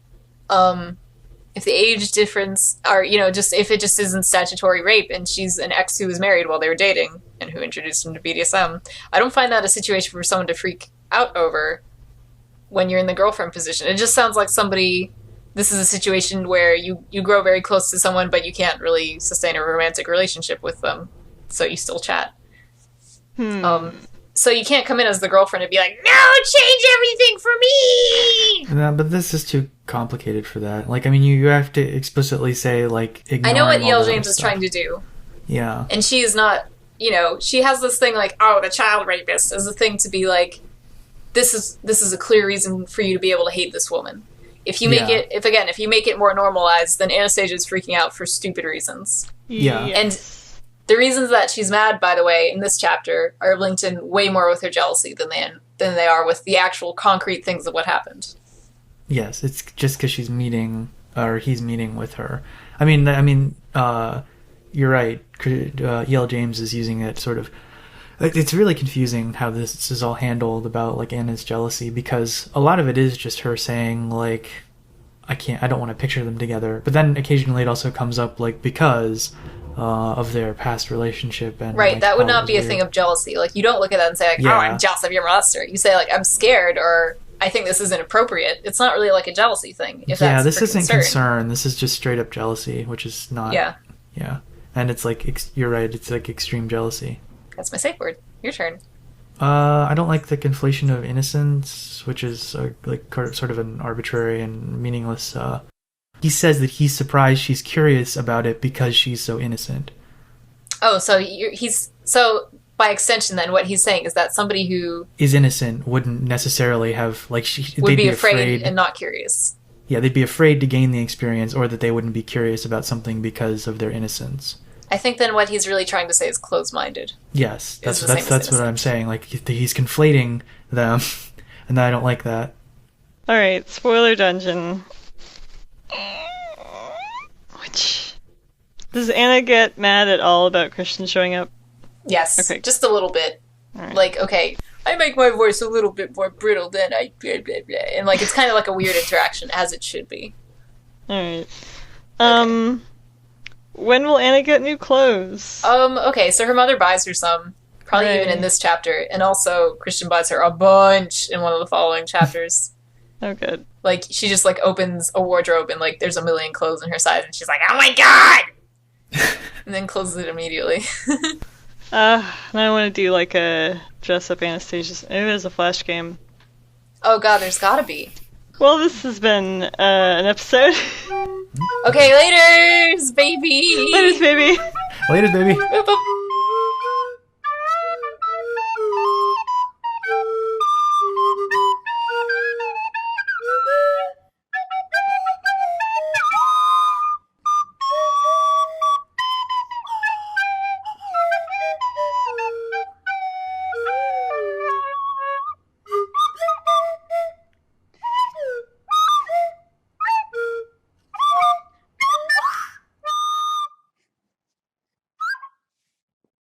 if the age difference, or, if it just isn't statutory rape and she's an ex who was married while they were dating and who introduced him to BDSM, I don't find that a situation for someone to freak out over when you're in the girlfriend position. It just sounds like this is a situation where you grow very close to someone, but you can't really sustain a romantic relationship with them, so you still chat. So you can't come in as the girlfriend and be like, no, change everything for me! No, but this is too complicated for that. Like, I mean, you have to explicitly say, like, I know what E.L. James is trying to do. Yeah. And she is not, she has this thing like, oh, the child rapist as a thing to be like, this is a clear reason for you to be able to hate this woman. If you make if you make it more normalized, then Anastasia is freaking out for stupid reasons. Yeah. And the reasons that she's mad, by the way, in this chapter are linked in way more with her jealousy than they are with the actual concrete things of what happened. Yes, it's just because he's meeting with her. I mean, you're right. E.L. James is using it sort of. It's really confusing how this is all handled about, like, Anna's jealousy, because a lot of it is just her saying, like, I don't want to picture them together. But then occasionally it also comes up, like, because of their past relationship. And right, like, that would not be a thing of jealousy. Like, you don't look at that and say, like, oh, I'm jealous of your molester. You say, like, I'm scared, or I think this is inappropriate. It's not really, like, a jealousy thing. This isn't concern. This is just straight up jealousy, which is not... Yeah. And it's, like, you're right, it's, like, extreme jealousy. That's my safe word. Your turn. I don't like the conflation of innocence, which is sort of an arbitrary and meaningless. He says that he's surprised she's curious about it because she's so innocent. Oh, so by extension, then what he's saying is that somebody who is innocent wouldn't necessarily have would be afraid and not curious. Yeah, they'd be afraid to gain the experience, or that they wouldn't be curious about something because of their innocence. I think then what he's really trying to say is closed-minded. Yes, that's what I'm saying. Like, he's conflating them, and I don't like that. All right, spoiler dungeon. Does Anna get mad at all about Christian showing up? Yes, okay. Just a little bit. Right. Like, okay, I make my voice a little bit more brittle than I... Blah, blah, blah. And, like, it's kind of like a weird interaction, as it should be. All right. Okay. When will Anna get new clothes? Okay, so her mother buys her some, probably even in this chapter, and also Christian buys her a bunch in one of the following chapters. Oh, good. Like, she just, like, opens a wardrobe and, like, there's a million clothes in her size, and she's like, oh my god! And then closes it immediately. And I want to do, like, a dress-up Anastasia. Maybe there's a flash game. Oh god, there's gotta be. Well, this has been an episode. Okay, laters, baby! Laters, baby! Laters, baby! Boop, boop.